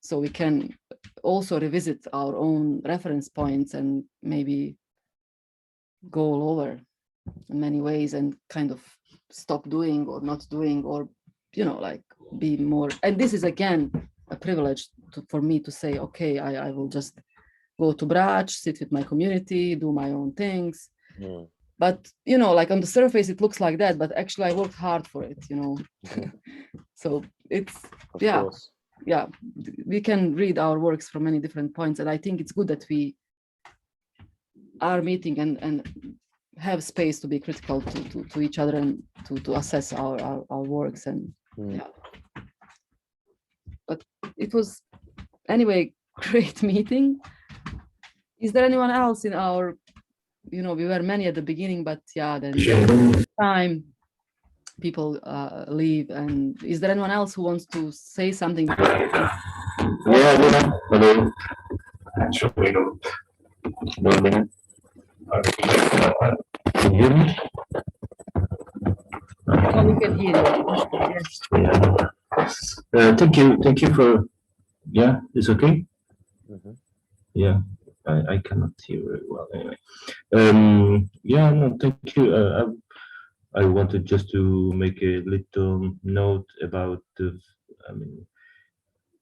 so we can also revisit our own reference points and maybe go all over in many ways, and kind of stop doing or not doing, or, you know, like be more. And this is again a privilege for me to say, okay, I will just go to Brač, sit with my community, do my own things. But, you know, like on the surface it looks like that, but actually I worked hard for it, you know. So it's we can read our works from many different points, and I think it's good that we are meeting and have space to be critical to each other, and to assess our works. And but it was anyway great meeting. Is there anyone else in our, you know, we were many at the beginning, but then time people leave. And is there anyone else who wants to say something? Hello. Actually, can you hear me? Oh, we can hear you. Yes. Thank you for. Yeah, it's okay. Yeah, I cannot hear very well anyway. No, thank you. I wanted just to make a little note about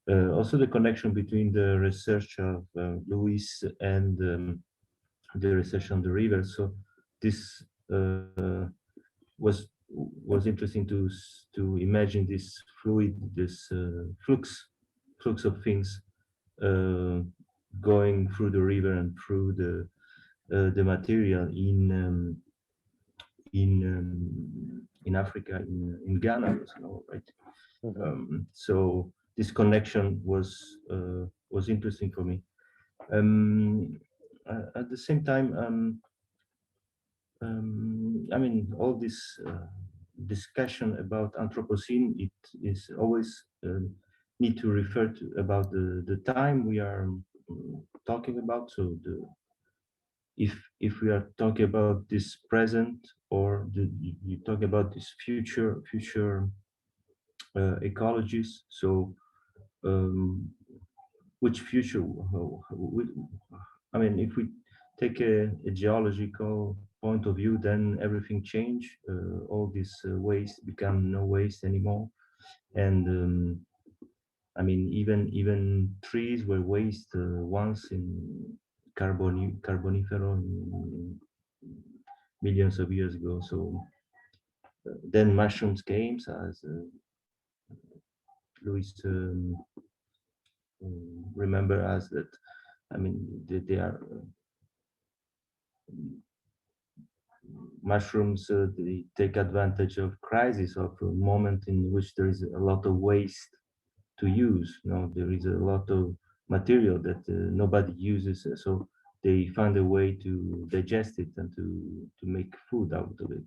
also the connection between the research of Luis and the research on the river. So this was interesting to imagine this fluid, this flux of things going through the river and through the material in Africa, in Ghana, right? So this connection was interesting for me. At the same time, I mean, all this discussion about Anthropocene, it is always need to refer to about the time we are talking about. So if we are talking about this present, or you talk about this future ecologies. So which future? I mean, if we take a geological point of view, then everything change. All this waste become no waste anymore, and I mean, even trees were waste once in Carbonifero millions of years ago. So then mushrooms came, as Luis remember us that. I mean, they are mushrooms. They take advantage of crisis, of a moment in which there is a lot of waste to use. You know, there is a lot of material that nobody uses, so they find a way to digest it and to make food out of it.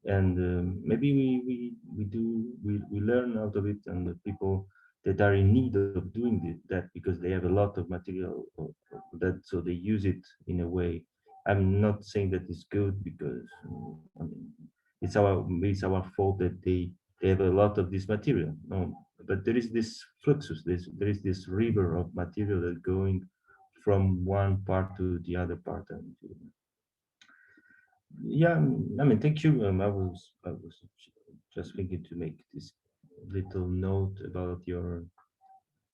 And maybe we learn out of it, and the people that are in need of doing that because they have a lot of material of that, so they use it in a way. I'm not saying that it's good, because I mean, it's our fault that they have a lot of this material. No, but there is this fluxus. There is this river of material that going from one part to the other part. And yeah, I mean, thank you. I was just thinking to make this little note about your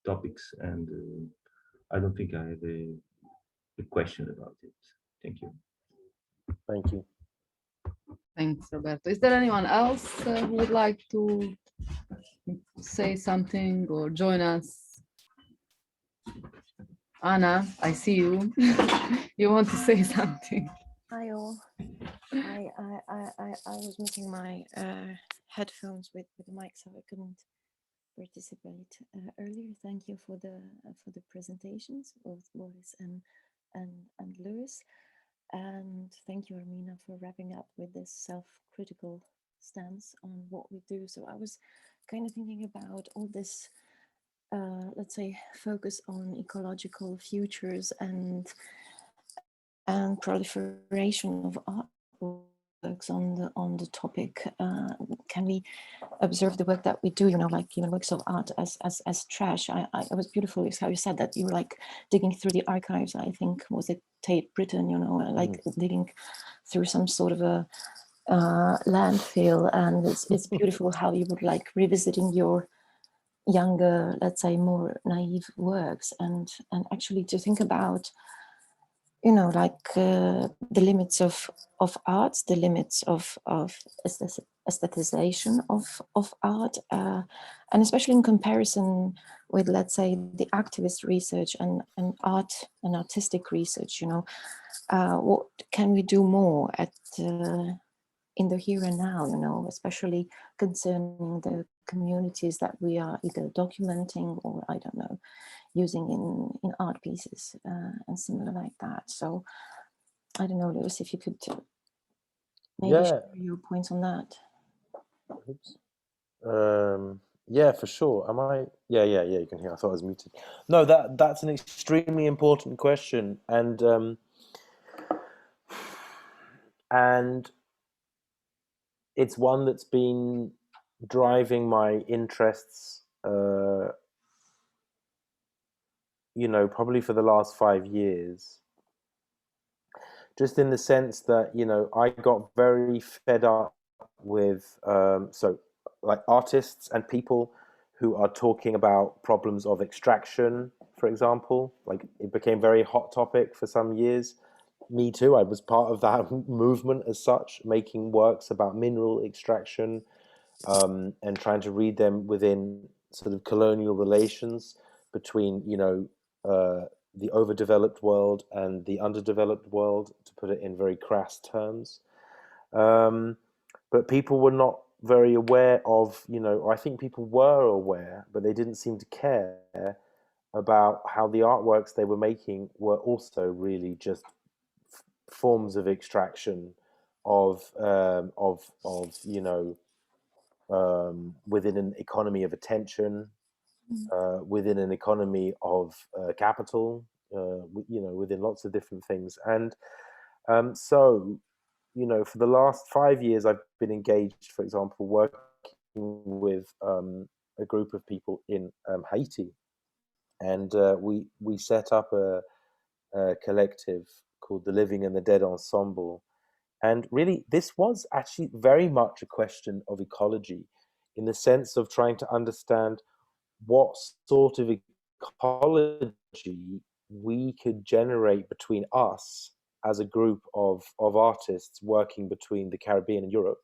topics, and I don't think I have a question about it. Thank you. Thank you. Thanks, Roberto. Is there anyone else who would like to say something or join us? Anna, I see you. You want to say something? Hi all. I was missing my headphones with the mic, so I couldn't participate earlier. Thank you for the presentations, both Boris and Lewis, and thank you, Armina, for wrapping up with this self-critical stance on what we do. So I was kind of thinking about all this, let's say, focus on ecological futures and proliferation of artworks on the topic. Can we observe the work that we do, you know, like even works of art as trash? It was beautiful is how you said that you were like digging through the archives. I think, was it Tate Britain, you know, like digging through some sort of a landfill, and it's beautiful how you would like revisiting your younger, let's say, more naive works, and actually to think about, you know, like the limits of art, the limits of aestheticization of art, and especially in comparison with, let's say, the activist research and art and artistic research, you know, what can we do more at in the here and now, you know, especially concerning the communities that we are either documenting or, I don't know, using in art pieces and similar like that. So I don't know, Lewis, if you could maybe share your points on that. Yeah, for sure. Am I? Yeah, you can hear. I thought I was muted. No, that's an extremely important question, and it's one that's been driving my interests, you know, probably for the last 5 years. Just in the sense that, you know, I got very fed up with, so like artists and people who are talking about problems of extraction, for example. Like, it became very hot topic for some years. Me too. I was part of that movement as such, making works about mineral extraction, and trying to read them within sort of colonial relations between, you know, the overdeveloped world and the underdeveloped world, to put it in very crass terms. But people were not very aware of, I think people were aware, but they didn't seem to care about how the artworks they were making were also really just forms of extraction of within an economy of attention, within an economy of capital, within lots of different things. And so, for the last 5 years, I've been engaged, for example, working with a group of people in Haiti. And we set up a collective called the Living and the Dead Ensemble. And really, this was actually very much a question of ecology, in the sense of trying to understand what sort of ecology we could generate between us as a group of artists working between the Caribbean and Europe.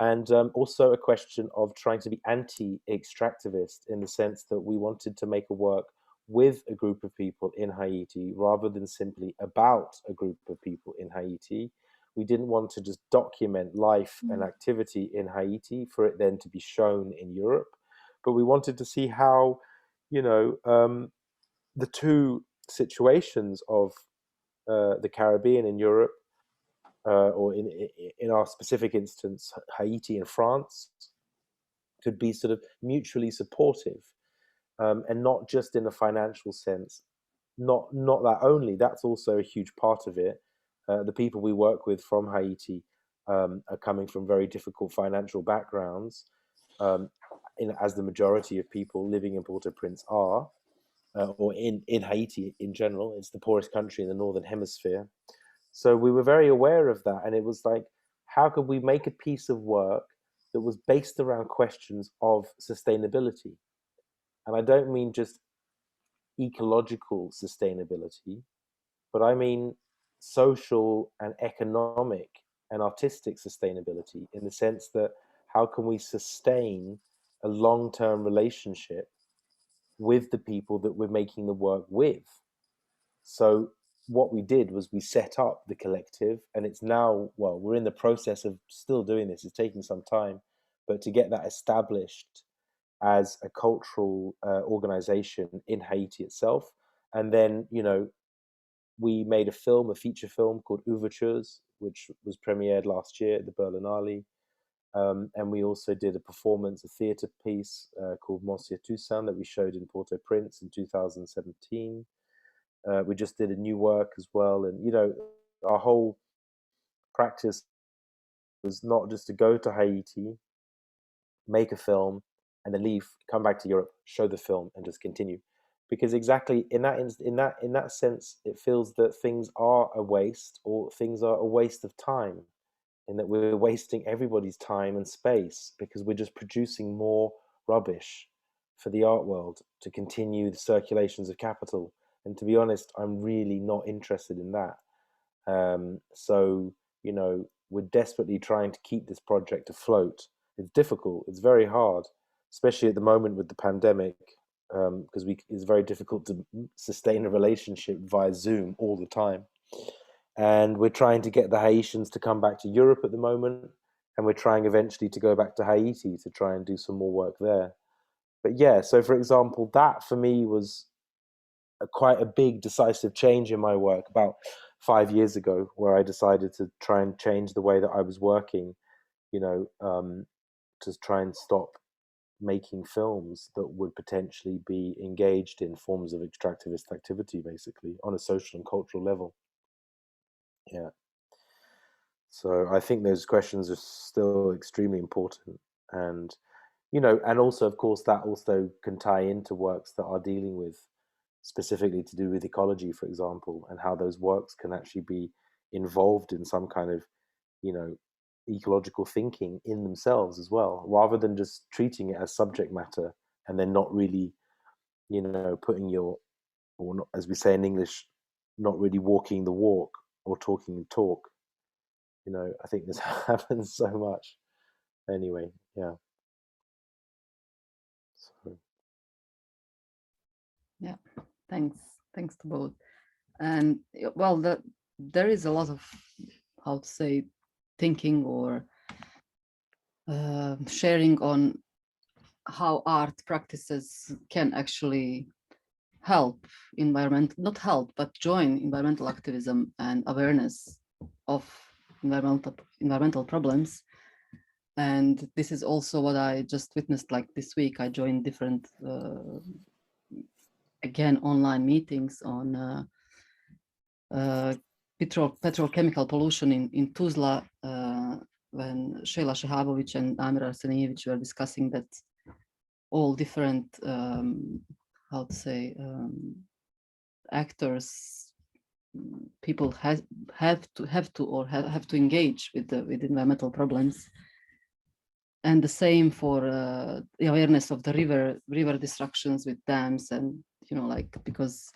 And also a question of trying to be anti-extractivist, in the sense that we wanted to make a work with a group of people in Haiti rather than simply about a group of people in Haiti. We didn't want to just document life and activity in Haiti for it then to be shown in Europe, but we wanted to see how, the two situations of the Caribbean and Europe, or in our specific instance, Haiti and France, could be sort of mutually supportive, and not just in a financial sense. Not that only, that's also a huge part of it. The people we work with from Haiti are coming from very difficult financial backgrounds, as the majority of people living in Port-au-Prince are, or in Haiti in general. It's the poorest country in the Northern Hemisphere. So we were very aware of that. And it was like, how could we make a piece of work that was based around questions of sustainability? And I don't mean just ecological sustainability, but I mean social and economic and artistic sustainability, in the sense that how can we sustain a long-term relationship with the people that we're making the work with? So what we did was we set up the collective, and it's now, well, we're in the process of still doing this. It's taking some time, but to get that established as a cultural organization in Haiti itself. And then, we made a feature film called Ouvertures, which was premiered last year at the Berlinale. And we also did a performance, a theatre piece called Monsieur Toussaint, that we showed in Port-au-Prince in 2017. We just did a new work as well. And, our whole practice was not just to go to Haiti, make a film, and then leave, come back to Europe, show the film, and just continue. Because exactly in that sense, it feels that things are a waste, or things are a waste of time, in that we're wasting everybody's time and space, because we're just producing more rubbish for the art world to continue the circulations of capital. And to be honest, I'm really not interested in that. So, we're desperately trying to keep this project afloat. It's difficult. It's very hard, especially at the moment with the pandemic, because it's very difficult to sustain a relationship via Zoom all the time. And we're trying to get the Haitians to come back to Europe at the moment, and we're trying eventually to go back to Haiti to try and do some more work there. But yeah, so for example, that for me was quite a big decisive change in my work about 5 years ago, where I decided to try and change the way that I was working, to try and stop making films that would potentially be engaged in forms of extractivist activity, basically on a social and cultural level. Yeah. So I think those questions are still extremely important. And, and also, of course, that also can tie into works that are dealing with specifically to do with ecology, for example, and how those works can actually be involved in some kind of, ecological thinking in themselves as well, rather than just treating it as subject matter and then not really, putting your, or not, as we say in English, not really walking the walk or talking the talk. I think this happens so much. Anyway, yeah. So. Yeah, thanks Thanks to both. And well, there is a lot of, how to say, thinking or sharing on how art practices can actually help not help, but join environmental activism and awareness of environmental problems. And this is also what I just witnessed, like this week. I joined different, again, online meetings on petrochemical pollution in Tuzla, when Sheila Shahabovic and Amir Arsenijevic were discussing that all different, how to say, actors, people have to engage with the environmental problems. And the same for the awareness of the river destructions with dams, and like, because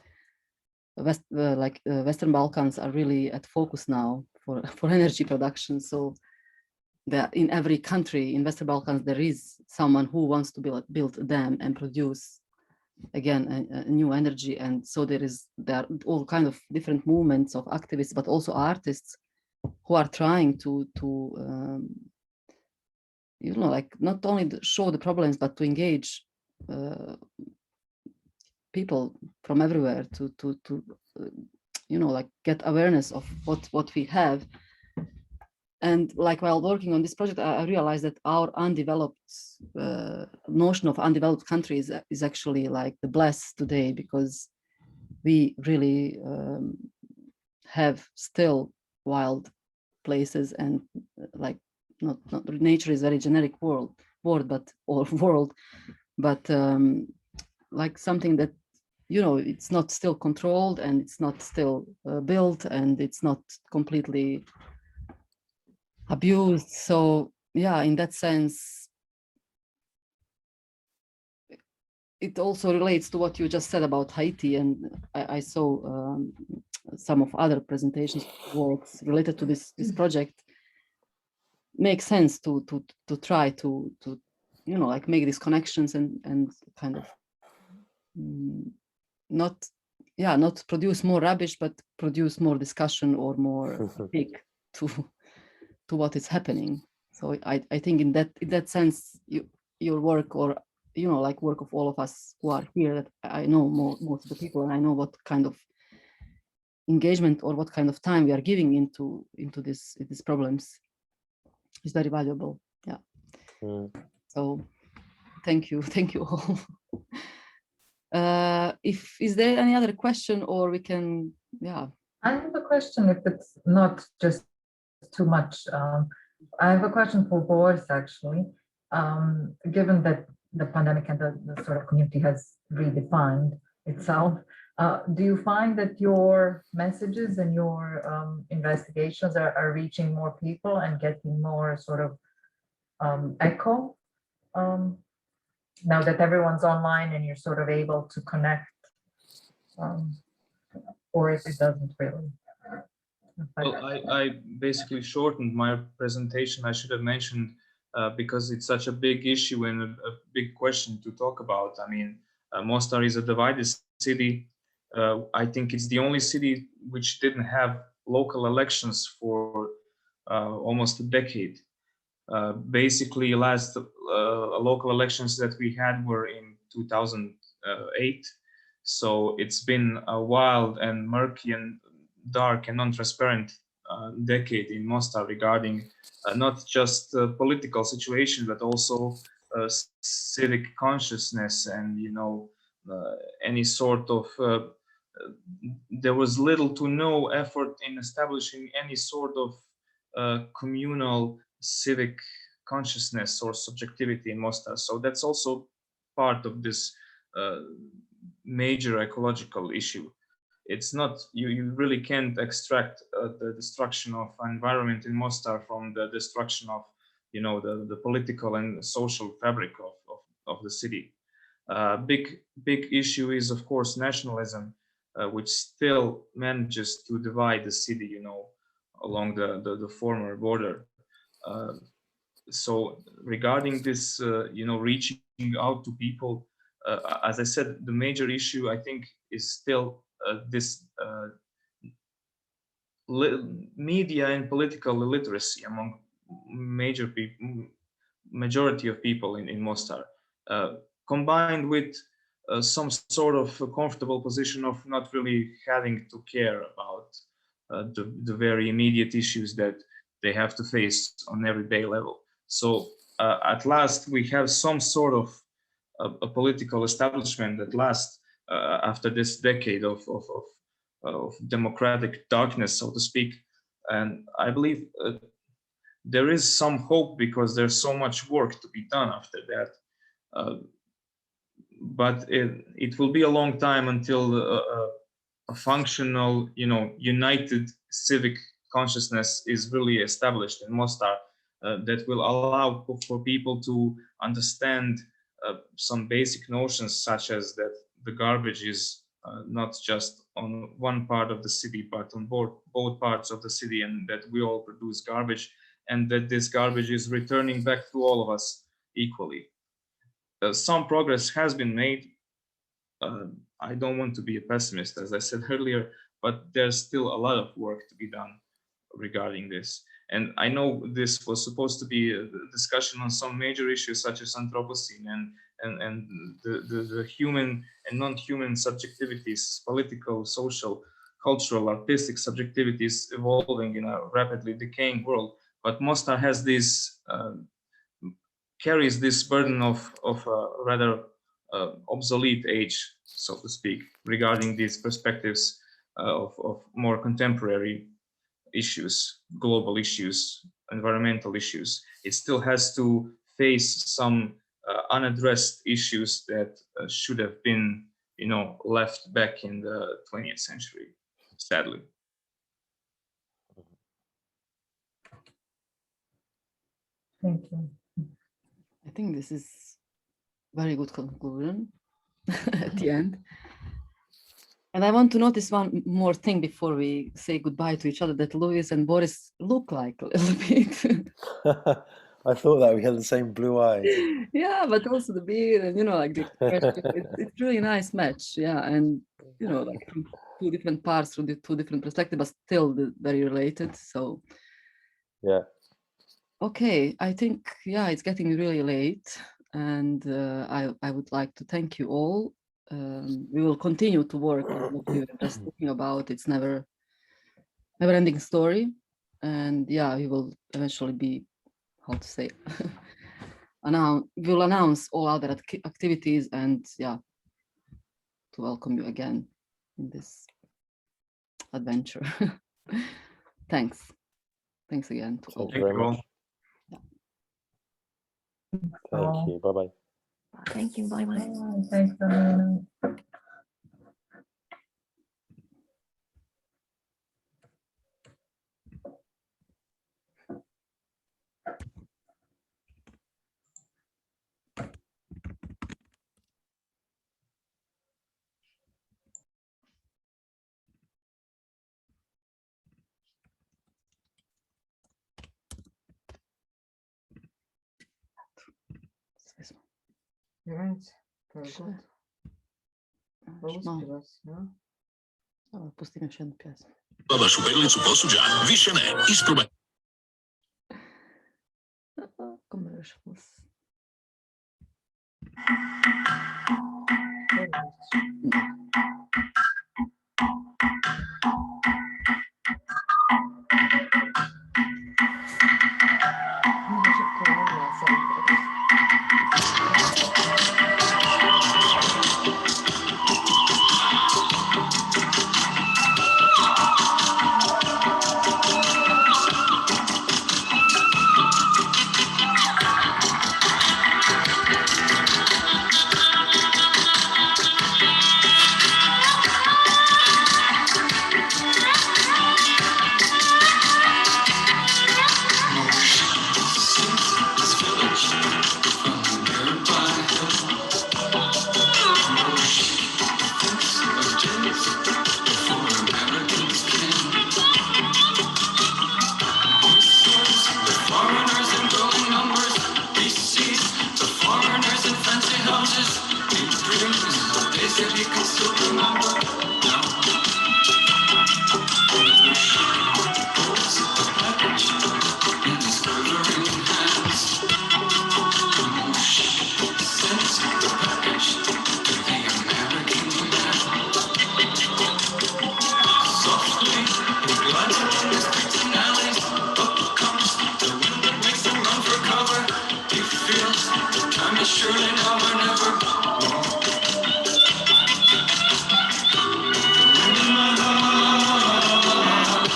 Western Balkans are really at focus now for energy production. So that in every country in Western Balkans there is someone who wants to build a dam and produce again a new energy. And so there are all kind of different movements of activists, but also artists who are trying to like not only show the problems, but to engage people from everywhere to like get awareness of what we have. And like while working on this project, I realized that our undeveloped notion of undeveloped countries is actually like the bless today, because we really have still wild places, and like not nature is very generic word, but like something that it's not still controlled, and it's not still built, and it's not completely abused. So yeah, in that sense, it also relates to what you just said about Haiti, and I saw some of other presentations works related to this project. Makes sense to try to like make these connections and kind of not produce more rubbish, but produce more discussion or more big to what is happening. So I think in that sense, your work, or like work of all of us who are here, that I know most of the people, and I know what kind of engagement or what kind of time we are giving into these problems is very valuable. Yeah. So thank you all. Is there any other question, or we can, yeah. I have a question, if it's not just too much. I have a question for Boris, actually. Given that the pandemic and the sort of community has redefined itself, do you find that your messages and your investigations are reaching more people and getting more sort of echo now that everyone's online and you're sort of able to connect, or if it doesn't really? Well, I basically shortened my presentation. I should have mentioned, because it's such a big issue and a big question to talk about. I mean, Mostar is a divided city. I think it's the only city which didn't have local elections for almost a decade. Basically, last local elections that we had were in 2008. So it's been a wild and murky and dark and non-transparent decade in Mostar regarding not just political situation, but also civic consciousness, and any sort of there was little to no effort in establishing any sort of communal civic consciousness or subjectivity in Mostar. So that's also part of this major ecological issue. It's not, you really can't extract the destruction of environment in Mostar from the destruction of the political and social fabric of the city. Big issue is, of course, nationalism, which still manages to divide the city, along the former border. So regarding this, reaching out to people, as I said, the major issue, I think, is still this media and political illiteracy among majority of people in Mostar, combined with some sort of a comfortable position of not really having to care about the very immediate issues that they have to face on everyday level. So at last we have some sort of a political establishment at last after this decade of democratic darkness, so to speak. And I believe there is some hope because there's so much work to be done after that. But it will be a long time until a functional, united civic consciousness is really established in Mostar that will allow for people to understand some basic notions, such as that the garbage is not just on one part of the city, but on both parts of the city, and that we all produce garbage, and that this garbage is returning back to all of us equally. Some progress has been made. I don't want to be a pessimist, as I said earlier, but there's still a lot of work to be done regarding this. And I know this was supposed to be a discussion on some major issues such as Anthropocene and the human and non-human subjectivities, political, social, cultural, artistic subjectivities evolving in a rapidly decaying world. But Mostar has this, carries this burden of a rather obsolete age, so to speak, regarding these perspectives of more contemporary issues, global issues, environmental issues. It still has to face some unaddressed issues that should have been, left back in the 20th century, sadly. Thank you. I think this is very good conclusion at the end. And I want to notice one more thing before we say goodbye to each other, that Louis and Boris look like a little bit. I thought that we had the same blue eyes. Yeah, but also the beard and, like the it's really a nice match. Yeah, and, like from two different parts, through the two different perspectives, but still very related. So, yeah. Okay, I think, it's getting really late. And I would like to thank you all. We will continue to work on what we were just talking about. It's never-ending story, and we will eventually be, how to say, we'll announce all other activities, and to welcome you again in this adventure. Thanks again to all. Thank you very much. Thank you. Bye-bye. Thank you. Bye-bye. Thanks, Amina. Right, very good. Pustimo još jednu pjesmu. Vašu perlicu posuđa više ne. Instrument. Commercials. surely now or never. The wind in my heart,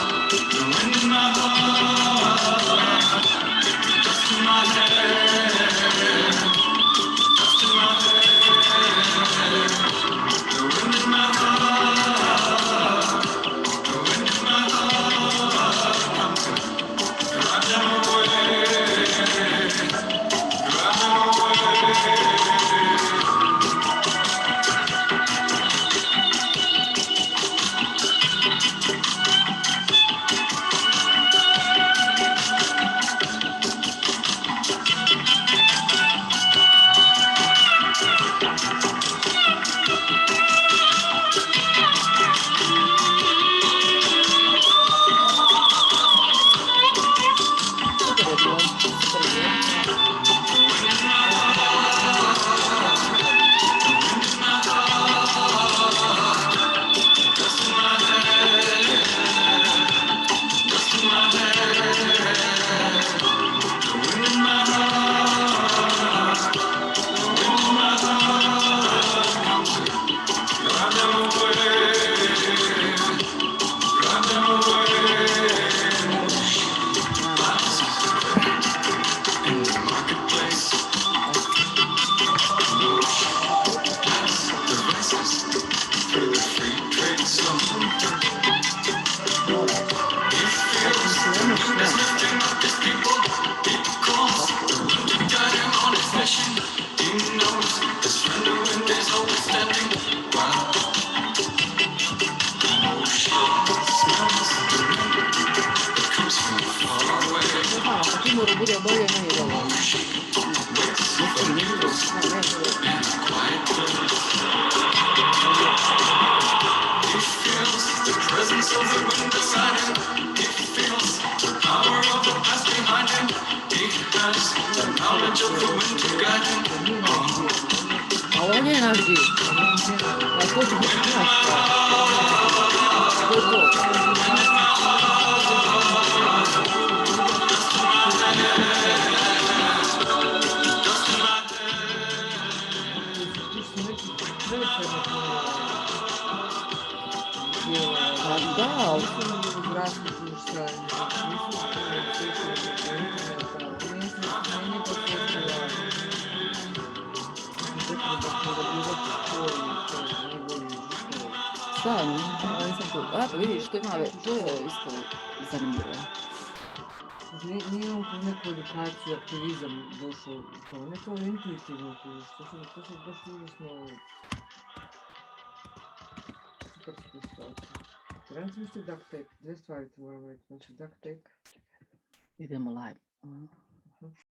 the wind in my heart, dust in my head, dust in my head. The wind in my heart, the wind in my heart, come to drive them away, drive them away. Vidiš, to je isto zanimljivo. Nije on kroz neku edukaciju, aktivizam došao u to, ne to je intuitivno, to se baš užasno super situacija. Trebam se misliti duct tape, dvije stvari tu moramo reći, znači duct tape. Idemo live.